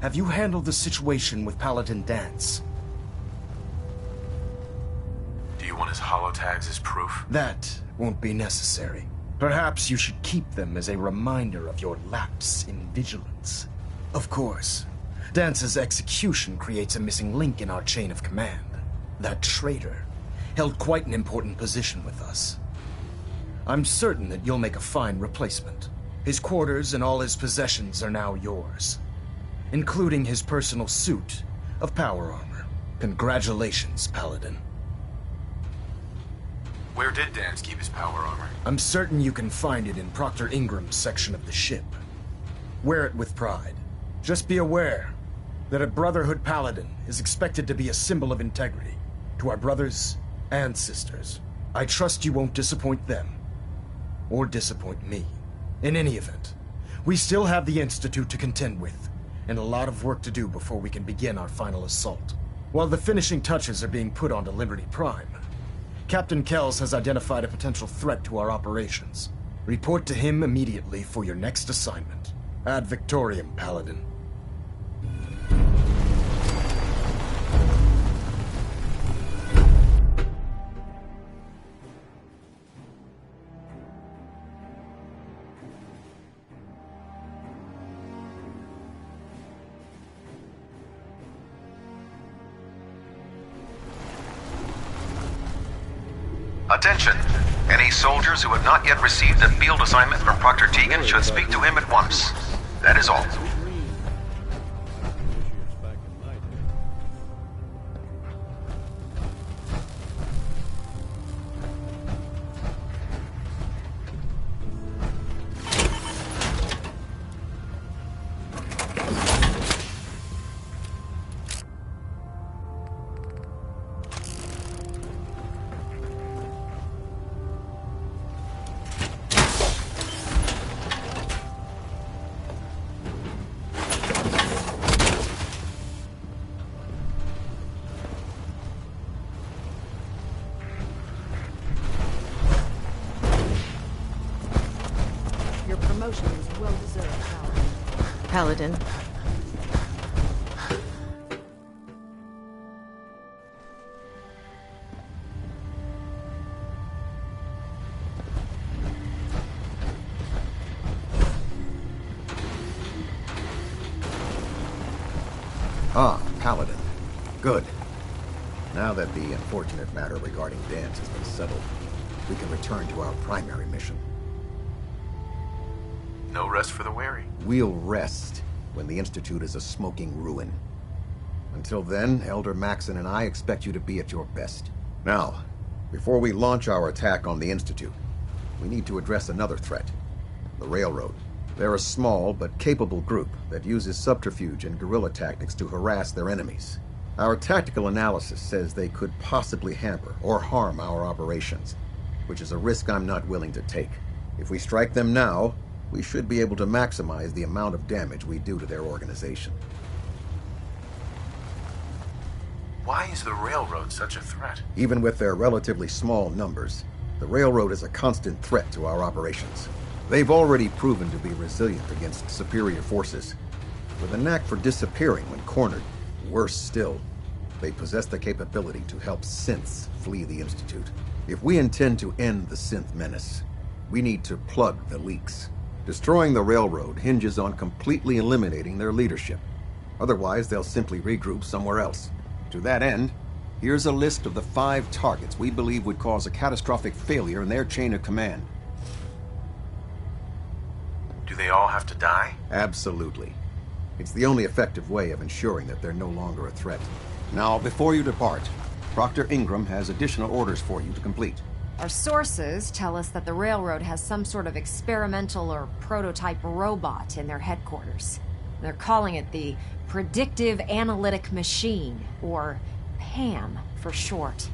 Have you handled the situation with Paladin Danse? Do you want his holotags as proof? That won't be necessary. Perhaps you should keep them as a reminder of your lapse in vigilance. Of course, Dance's execution creates a missing link in our chain of command. That traitor held quite an important position with us. I'm certain that you'll make a fine replacement. His quarters and all his possessions are now yours, including his personal suit of power armor. Congratulations, Paladin. Where did Danse keep his power armor? I'm certain you can find it in Proctor Ingram's section of the ship. Wear it with pride. Just be aware that a Brotherhood Paladin is expected to be a symbol of integrity to our brothers and sisters. I trust you won't disappoint them, or disappoint me. In any event, we still have the Institute to contend with, and a lot of work to do before we can begin our final assault. While the finishing touches are being put onto Liberty Prime, Captain Kells has identified a potential threat to our operations. Report to him immediately for your next assignment. Ad Victoriam, Paladin. Attention! Any soldiers who have not yet received a field assignment from Proctor Tegan should speak to him at once. That is all. Promotion is well deserved, Paladin. Ah, Paladin. Good. Now that the unfortunate matter regarding Danse has been settled, we can return to our primary mission. No rest for the weary. We'll rest when the Institute is a smoking ruin. Until then, Elder Maxson and I expect you to be at your best. Now, before we launch our attack on the Institute, we need to address another threat. The Railroad. They're a small but capable group that uses subterfuge and guerrilla tactics to harass their enemies. Our tactical analysis says they could possibly hamper or harm our operations, which is a risk I'm not willing to take. If we strike them now, we should be able to maximize the amount of damage we do to their organization. Why is the Railroad such a threat? Even with their relatively small numbers, the Railroad is a constant threat to our operations. They've already proven to be resilient against superior forces, with a knack for disappearing when cornered. Worse still, they possess the capability to help synths flee the Institute. If we intend to end the synth menace, we need to plug the leaks. Destroying the Railroad hinges on completely eliminating their leadership. Otherwise, they'll simply regroup somewhere else. To that end, here's a list of the 5 targets we believe would cause a catastrophic failure in their chain of command. Do they all have to die? Absolutely. It's the only effective way of ensuring that they're no longer a threat. Now, before you depart, Proctor Ingram has additional orders for you to complete. Our sources tell us that the Railroad has some sort of experimental or prototype robot in their headquarters. They're calling it the Predictive Analytic Machine, or PAM for short.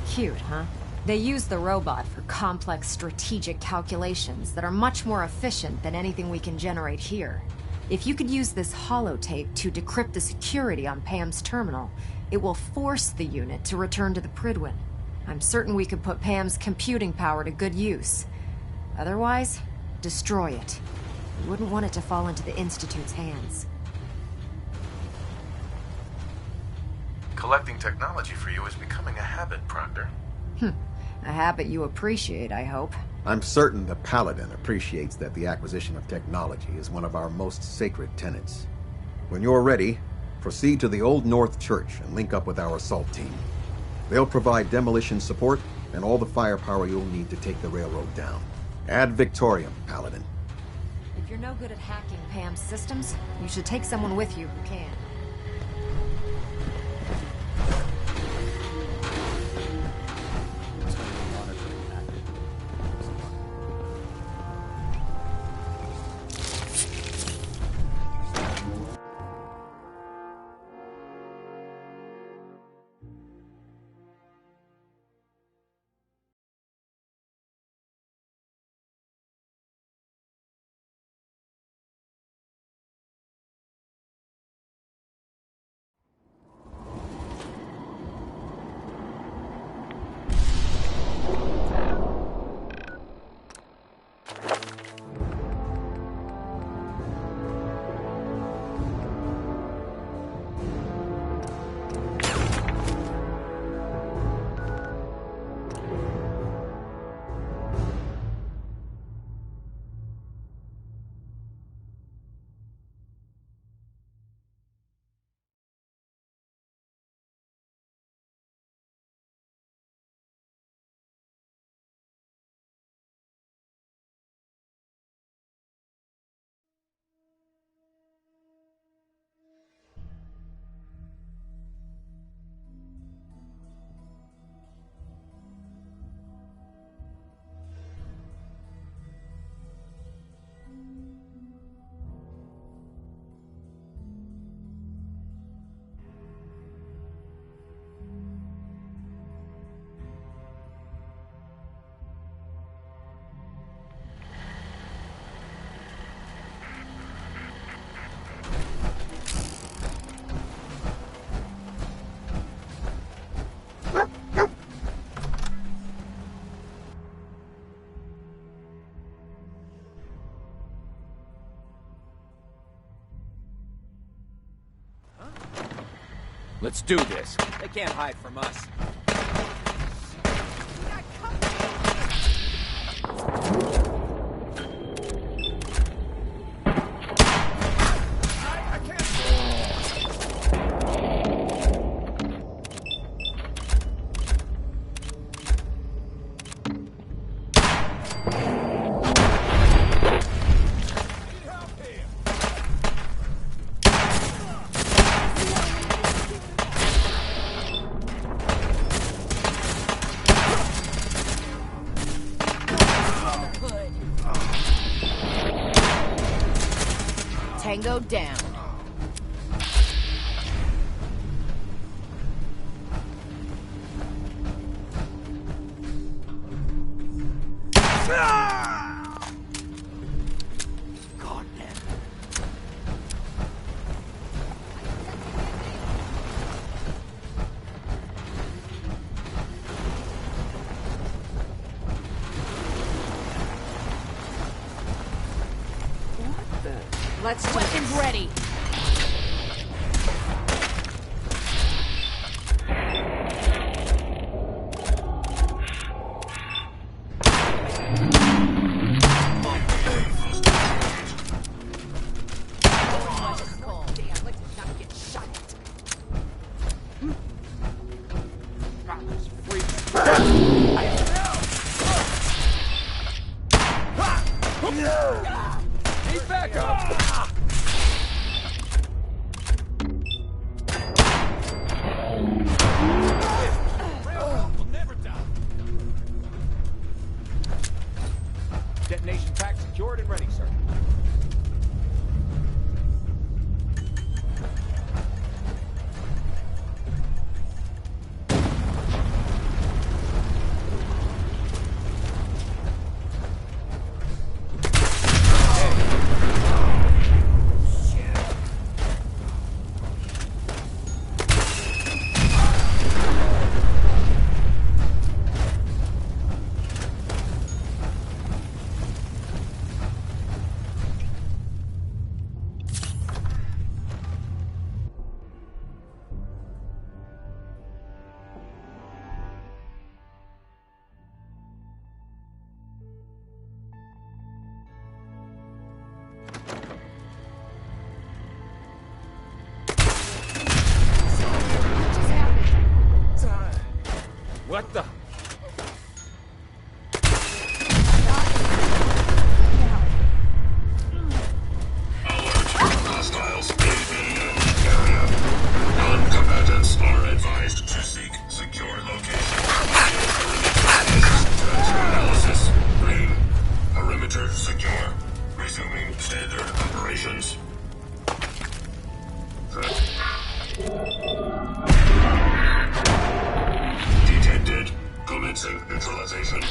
Cute, huh? They use the robot for complex strategic calculations that are much more efficient than anything we can generate here. If you could use this holotape to decrypt the security on PAM's terminal, it will force the unit to return to the Prydwen. I'm certain we could put PAM's computing power to good use. Otherwise, destroy it. You wouldn't want it to fall into the Institute's hands. Collecting technology for you is becoming a habit, Proctor. A habit you appreciate, I hope. I'm certain the Paladin appreciates that the acquisition of technology is one of our most sacred tenets. When you're ready, proceed to the Old North Church and link up with our assault team. They'll provide demolition support and all the firepower you'll need to take the railroad down. Ad Victoriam, Paladin. If you're no good at hacking Pam's systems, you should take someone with you who can. Let's do this. They can't hide from us. Tango down. God damn. Let's weapons ready. Need backup! Detonation pack secured and ready, sir. Commencing neutralization.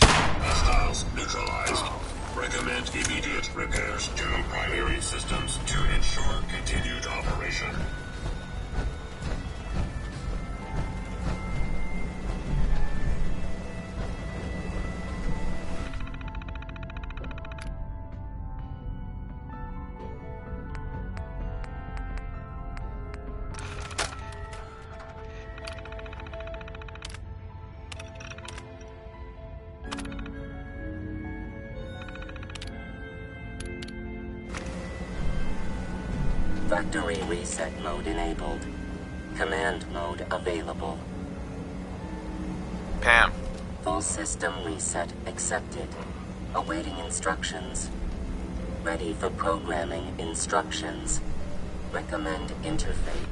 Hostiles neutralized. Recommend immediate repairs to primary systems to ensure continued operation. Factory reset mode enabled. Command mode available. Pam. Full system reset accepted. Awaiting instructions. Ready for programming instructions. Recommend interface.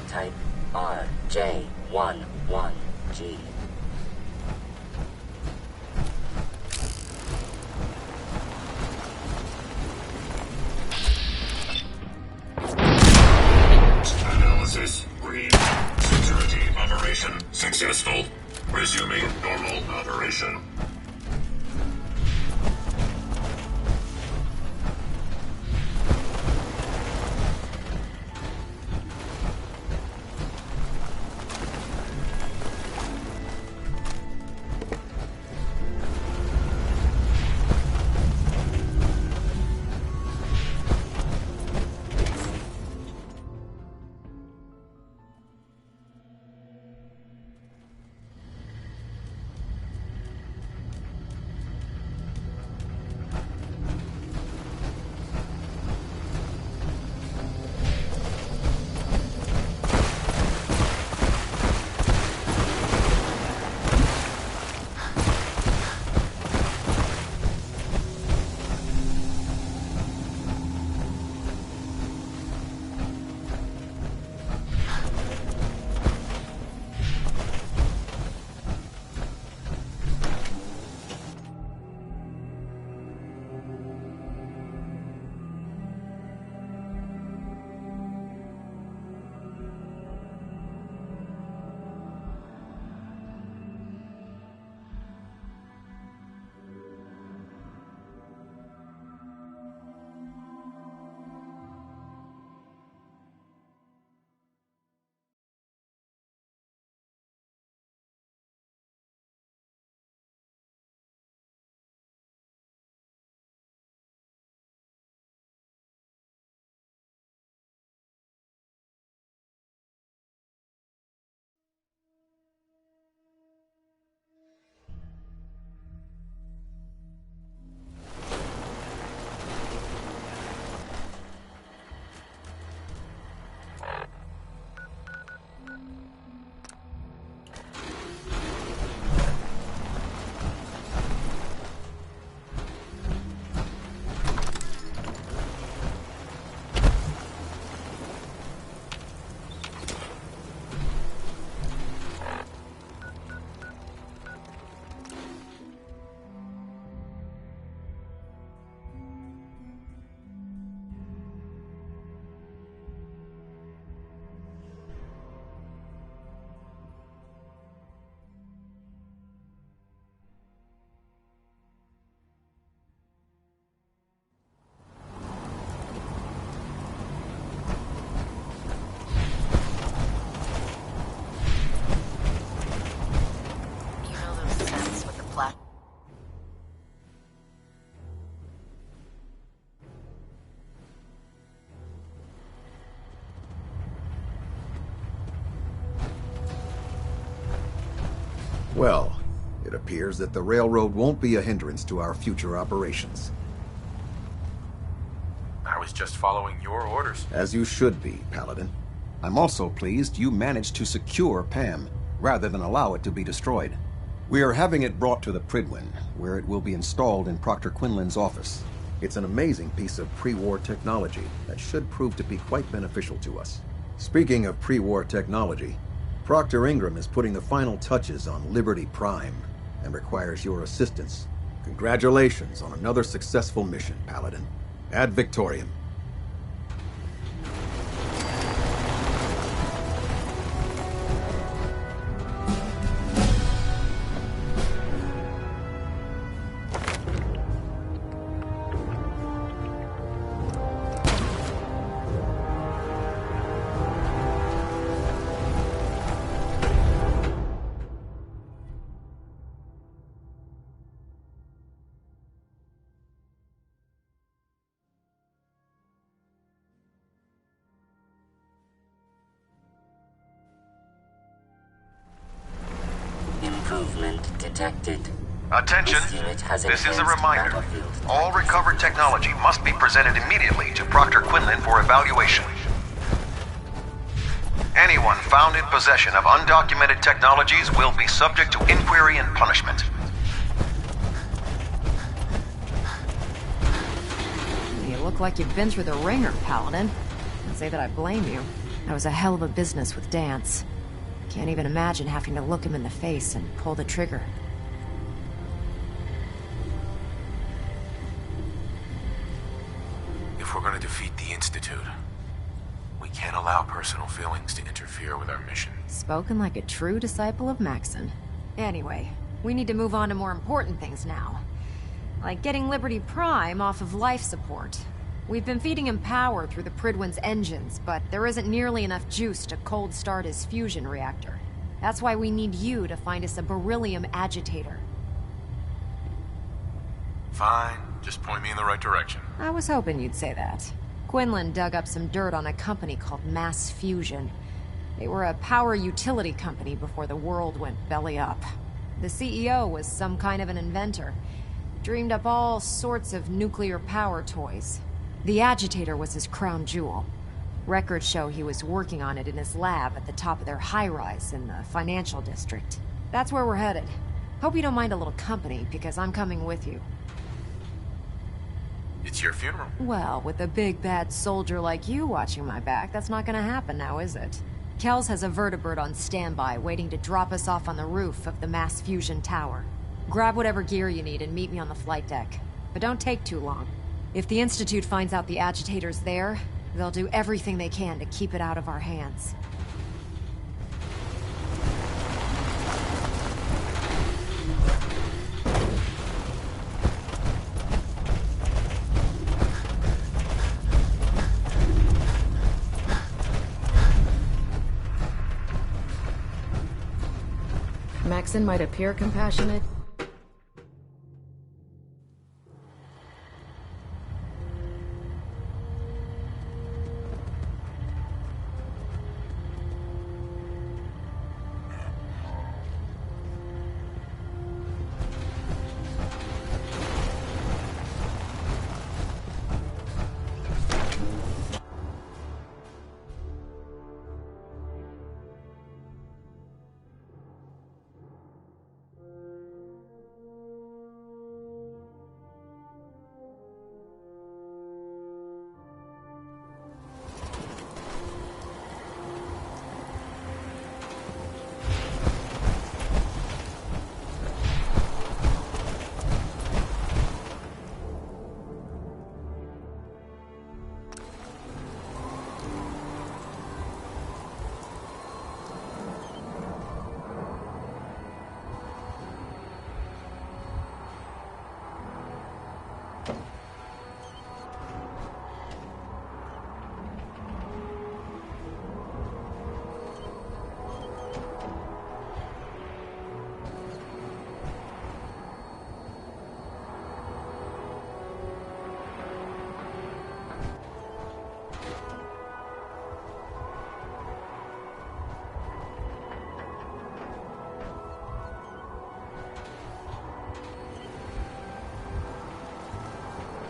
Type RJ11G. Analysis green. Security operation successful. Resuming normal operation. Well, it appears that the railroad won't be a hindrance to our future operations. I was just following your orders. As you should be, Paladin. I'm also pleased you managed to secure Pam, rather than allow it to be destroyed. We are having it brought to the Prydwen, where it will be installed in Proctor Quinlan's office. It's an amazing piece of pre-war technology that should prove to be quite beneficial to us. Speaking of pre-war technology, Proctor Ingram is putting the final touches on Liberty Prime and requires your assistance. Congratulations on another successful mission, Paladin. Ad Victoriam. Improvement detected. Attention, this is a reminder. All recovered technology must be presented immediately to Proctor Quinlan for evaluation. Anyone found in possession of undocumented technologies will be subject to inquiry and punishment. You look like you've been through the ringer, Paladin. I'd say that I blame you. That was a hell of a business with Dance. Can't even imagine having to look him in the face and pull the trigger. If we're gonna defeat the Institute, we can't allow personal feelings to interfere with our mission. Spoken like a true disciple of Maxon. Anyway, we need to move on to more important things now. Like getting Liberty Prime off of life support. We've been feeding him power through the Prydwen's engines, but there isn't nearly enough juice to cold start his fusion reactor. That's why we need you to find us a beryllium agitator. Fine, just point me in the right direction. I was hoping you'd say that. Quinlan dug up some dirt on a company called Mass Fusion. They were a power utility company before the world went belly up. The CEO was some kind of an inventor. Dreamed up all sorts of nuclear power toys. The agitator was his crown jewel. Records show he was working on it in his lab at the top of their high-rise in the financial district. That's where we're headed. Hope you don't mind a little company, because I'm coming with you. It's your funeral. Well, with a big bad soldier like you watching my back, that's not gonna happen now, is it? Kells has a vertibird on standby, waiting to drop us off on the roof of the Mass Fusion Tower. Grab whatever gear you need and meet me on the flight deck. But don't take too long. If the Institute finds out the agitator's there, they'll do everything they can to keep it out of our hands. Maxon might appear compassionate.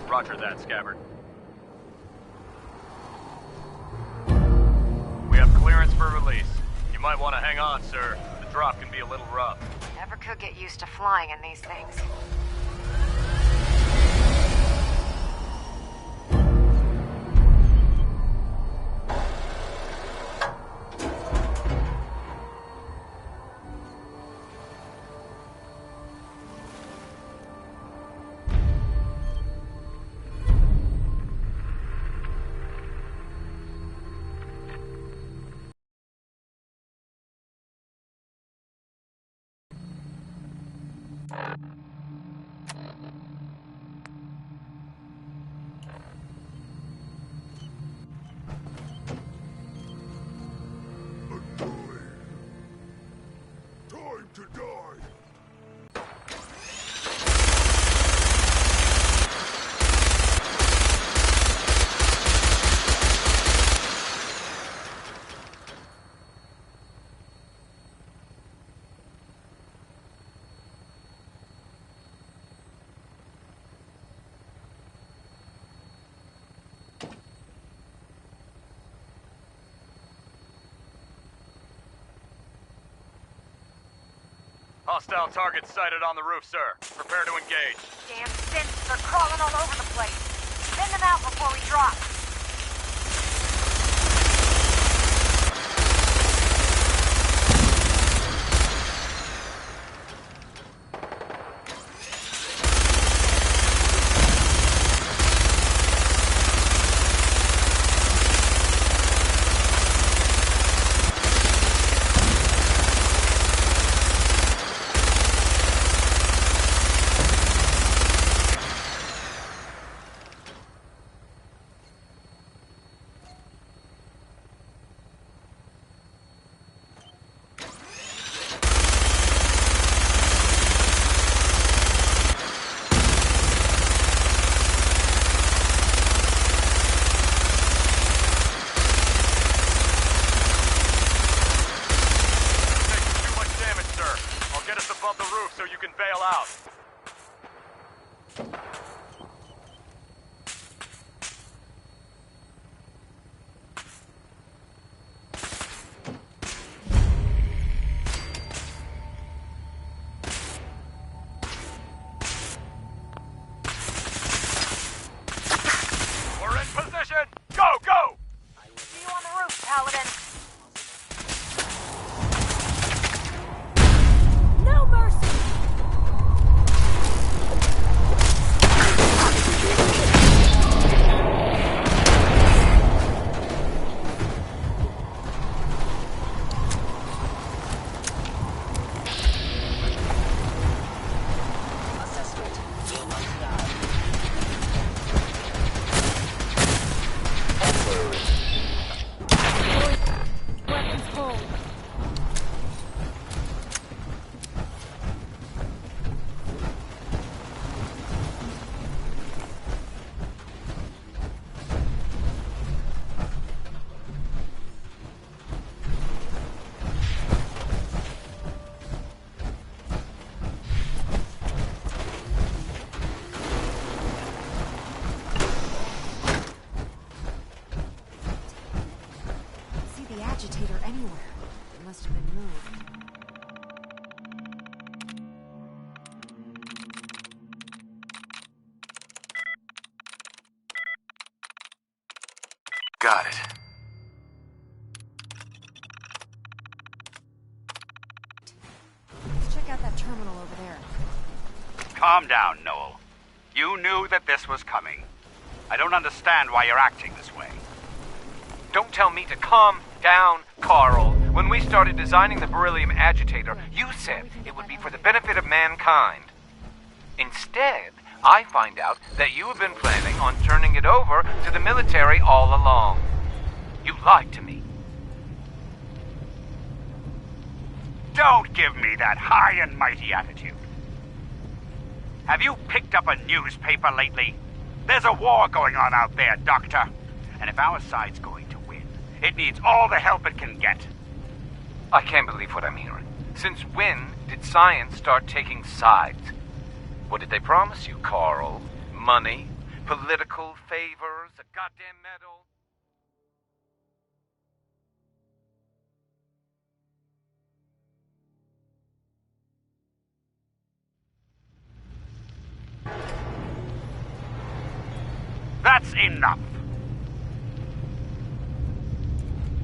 Roger that, Scabbard. We have clearance for release. You might want to hang on, sir. The drop can be a little rough. Never could get used to flying in these things. Time to die! Hostile target sighted on the roof, sir. Prepare to engage. Damn synths are crawling all over the place. Send them out before we drop. Above the roof so you can bail out. We're in position! Go, go! See you on the roof, Paladin. No mercy! Weapons cold. See the agitator anywhere. It must have been moved. Got it. Let's check out that terminal over there. Calm down, Noel. You knew that this was coming. I don't understand why you're acting this way. Don't tell me to calm down, Carl. When we started designing the beryllium agitator, you said it would be for the benefit of mankind. Instead, I find out that you have been planning on turning it over to the military all along. You lied to me. Don't give me that high and mighty attitude. Have you picked up a newspaper lately? There's a war going on out there, Doctor. And if our side's going to win, it needs all the help it can get. I can't believe what I'm hearing. Since when did science start taking sides? What did they promise you, Carl? Money? Political favors? A goddamn medal? That's enough.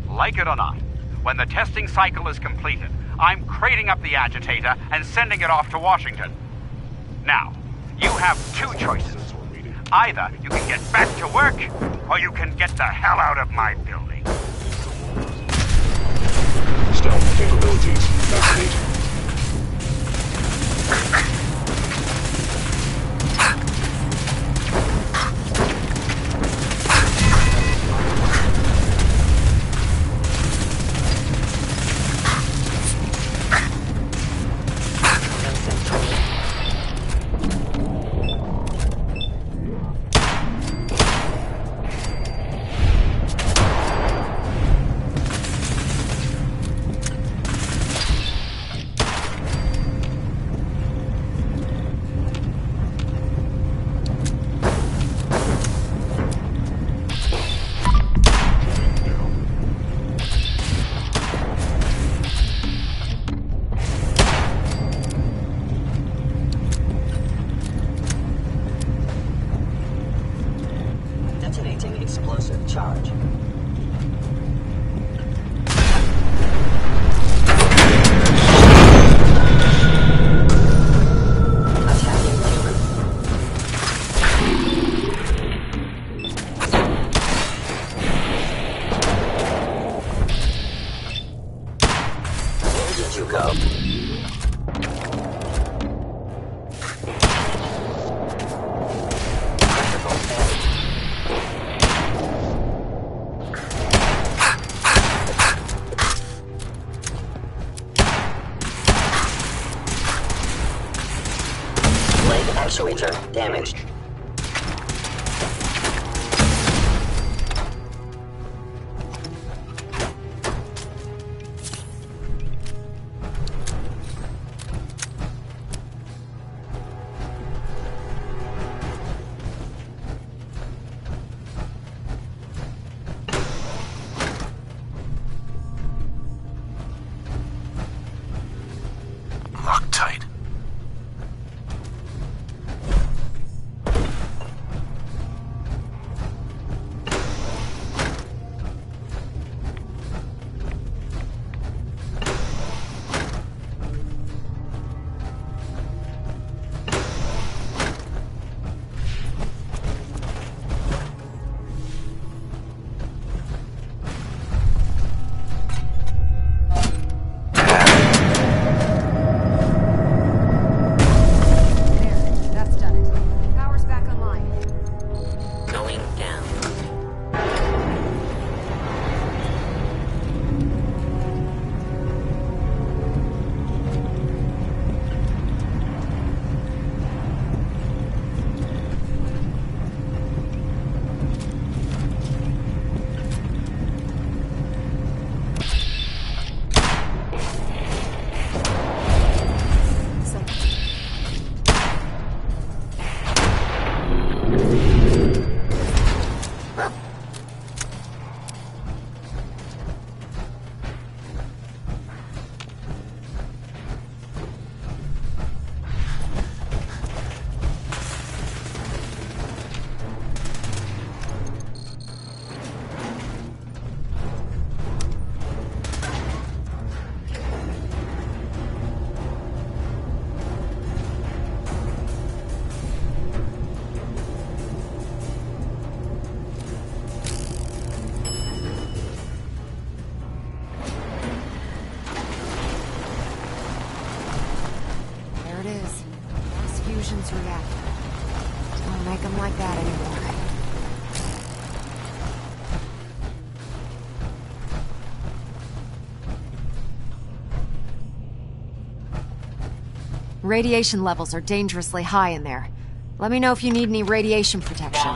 Like it or not, when the testing cycle is completed, I'm crating up the agitator and sending it off to Washington. Now, you have two choices. Either you can get back to work, or you can get the hell out of my building. Stealth capabilities activated. Soldier damaged. Loctite. That's done it. Power's back online. Going down. There it is. Mass fusion's reactor. Don't make them like that anymore. Radiation levels are dangerously high in there. Let me know if you need any radiation protection.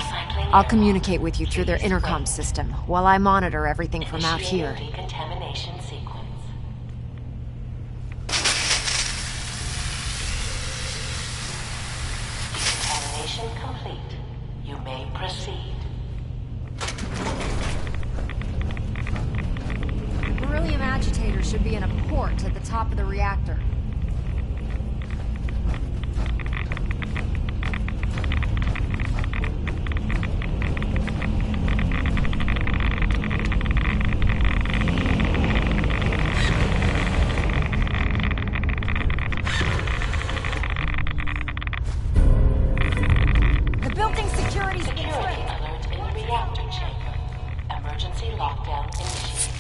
I'll communicate with you through their intercom system while I monitor everything from out here. Decontamination sequence. Decontamination complete. You may proceed. The beryllium agitator should be in a port at the top of the reactor. The building security's Security alert in the reactor chamber. Emergency lockdown initiated.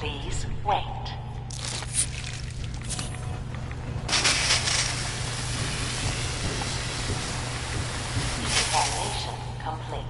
Please wait. Decontamination complete.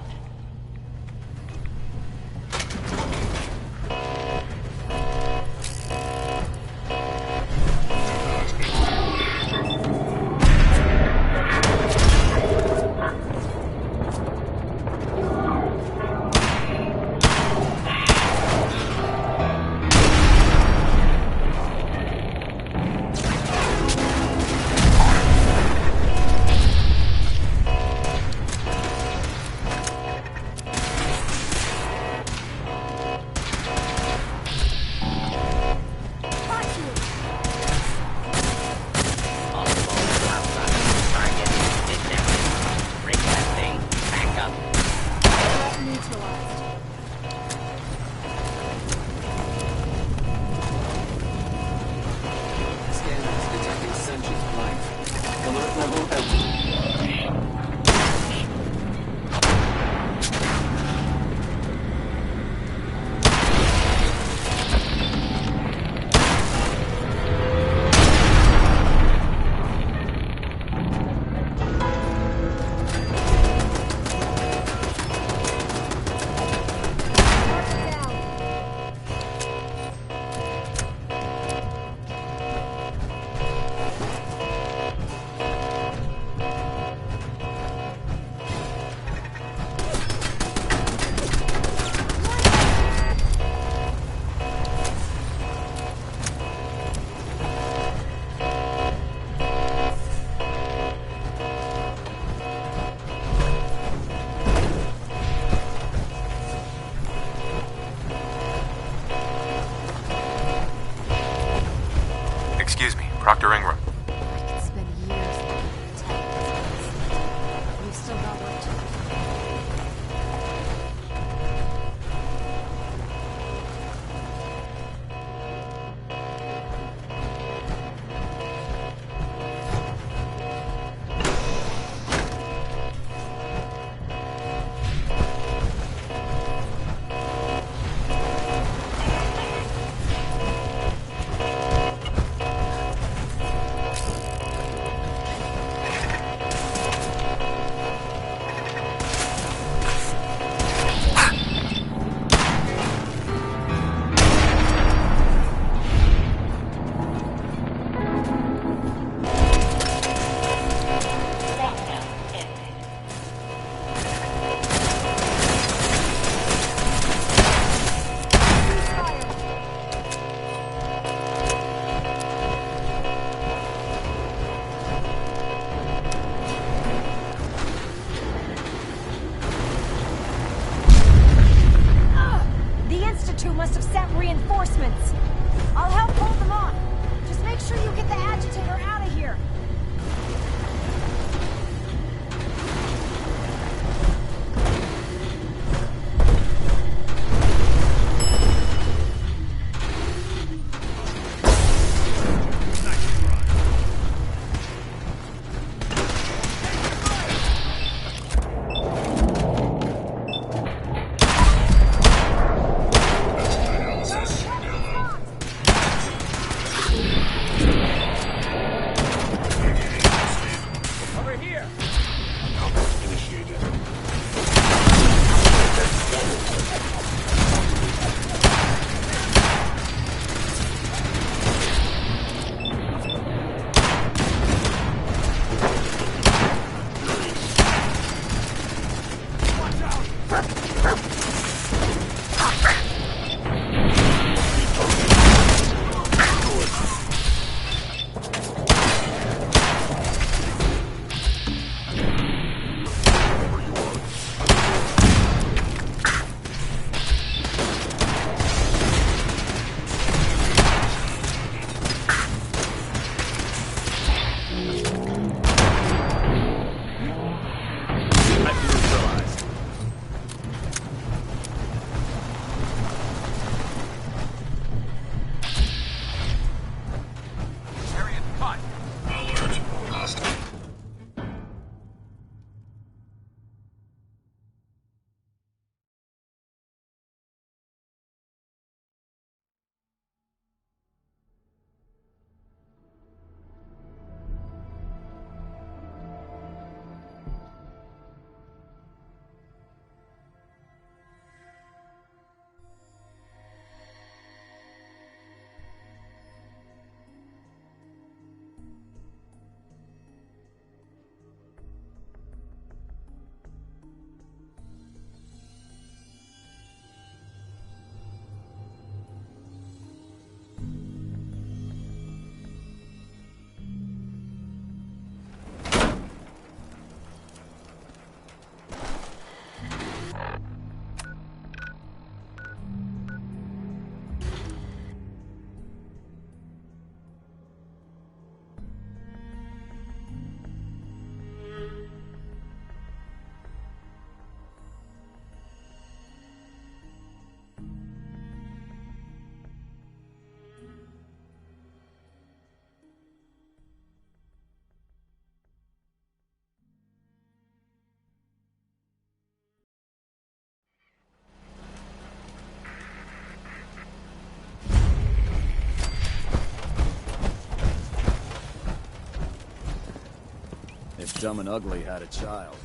Dumb and Ugly had a child,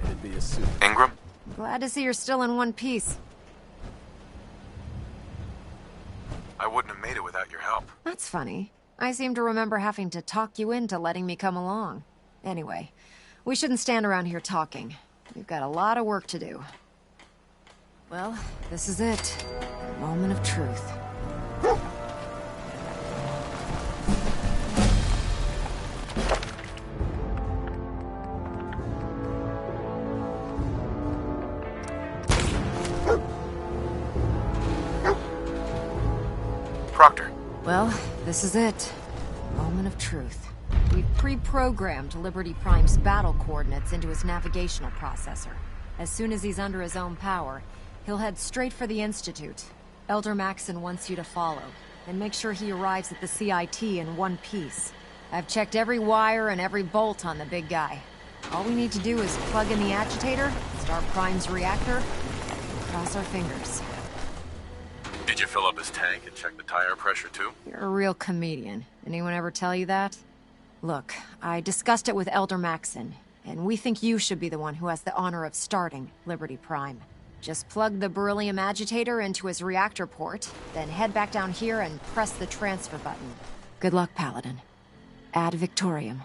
it'd be a suit. Ingram? Glad to see you're still in one piece. I wouldn't have made it without your help. That's funny. I seem to remember having to talk you into letting me come along. Anyway, we shouldn't stand around here talking. We've got a lot of work to do. Well, this is it. The moment of truth. Proctor. Well, this is it. Moment of truth. We've pre-programmed Liberty Prime's battle coordinates into his navigational processor. As soon as he's under his own power, he'll head straight for the Institute. Elder Maxson wants you to follow, and make sure he arrives at the CIT in one piece. I've checked every wire and every bolt on the big guy. All we need to do is plug in the agitator, start Prime's reactor, and cross our fingers. Did you fill up his tank and check the tire pressure too? You're a real comedian. Anyone ever tell you that? Look, I discussed it with Elder Maxson, and we think you should be the one who has the honor of starting Liberty Prime. Just plug the beryllium agitator into his reactor port, then head back down here and press the transfer button. Good luck, Paladin. Ad Victoriam.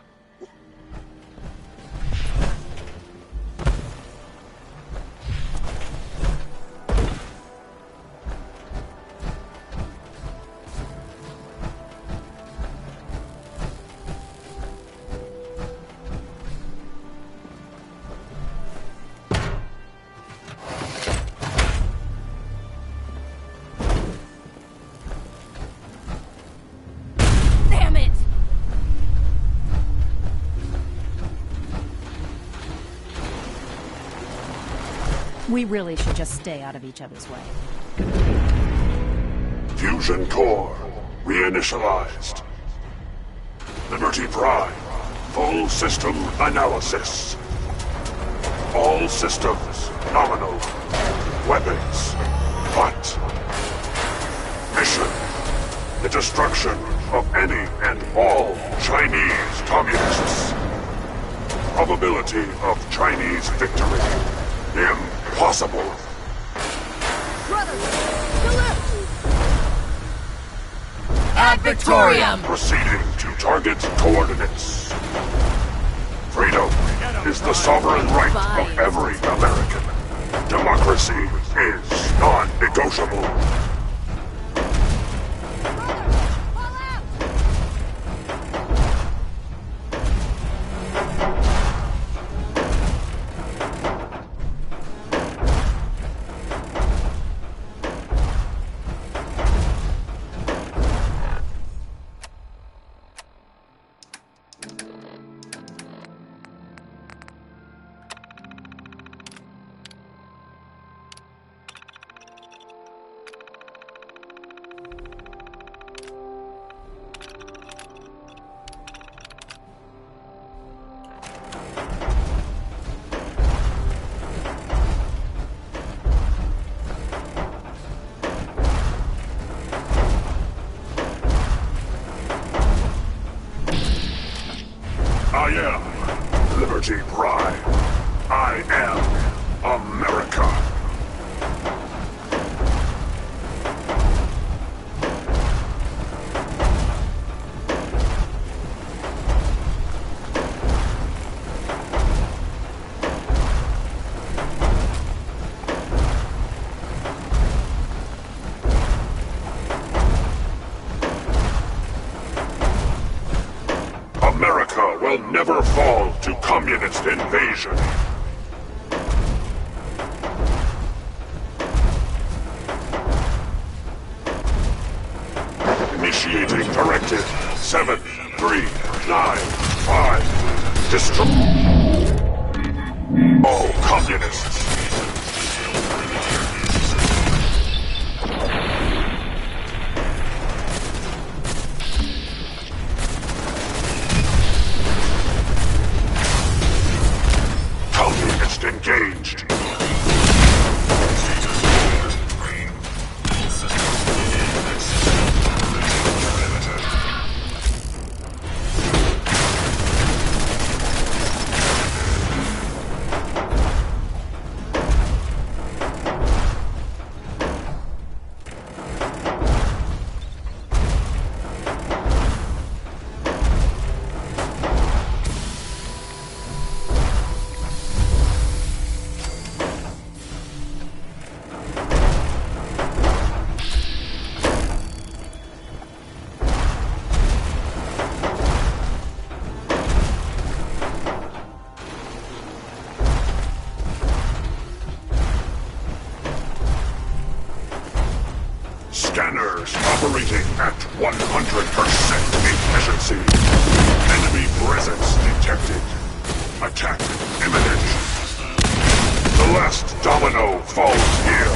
We really should just stay out of each other's way. Fusion core reinitialized. Liberty Prime, full system analysis. All systems nominal. Weapons hot. Mission: the destruction of any and all Chinese communists. Probability of Chinese victory: impossible. Ad Victoriam! Proceeding to target coordinates. Freedom is the sovereign right of every American. Democracy is non-negotiable. I am Liberty Prime. I am America. America will never fall to communist invasion. Initiating Directive 7395. Destroy all communists. Communist engaged. Operating at 100% efficiency. Enemy presence detected. Attack imminent. The last domino falls here.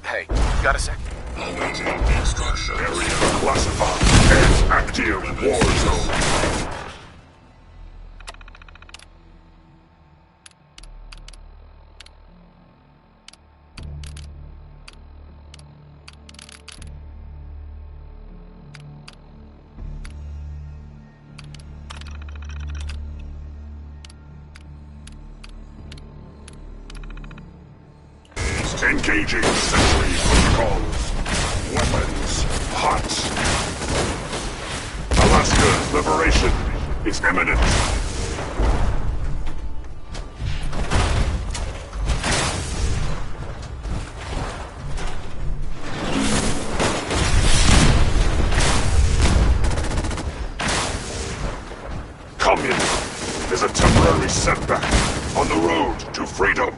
Hey, got a sec? Awaiting instructions. Area classified as active war zone. Engaging sentry protocols. Weapons hot. Alaska's liberation is imminent. Communism is a temporary setback on the road to freedom.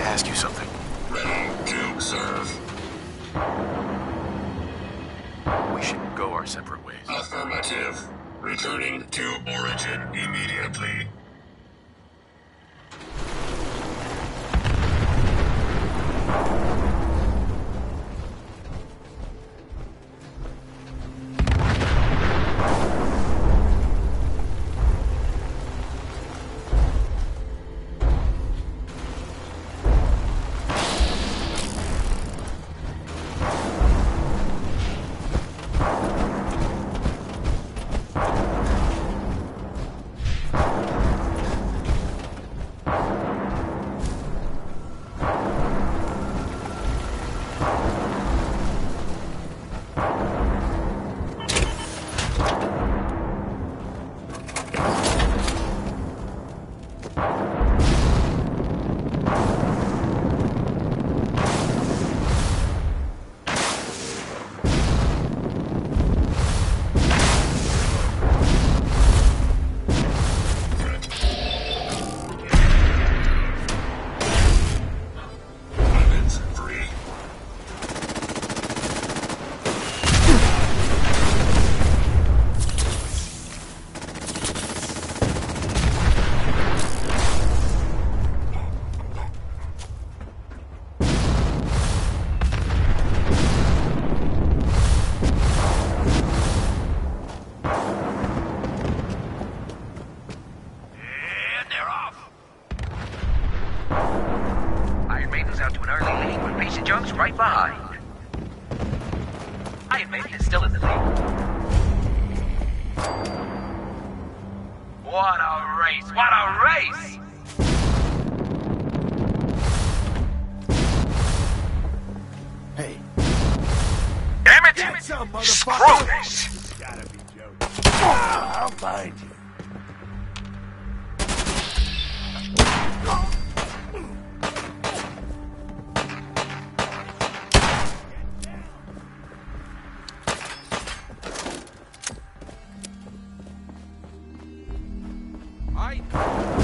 Ask you something. Ready to serve. We should go our separate ways. Affirmative. Returning to origin immediately. race! What a race! Hey. Damn it! Get some, Screw motherfucker! this! You gotta be joking. I'll find you. I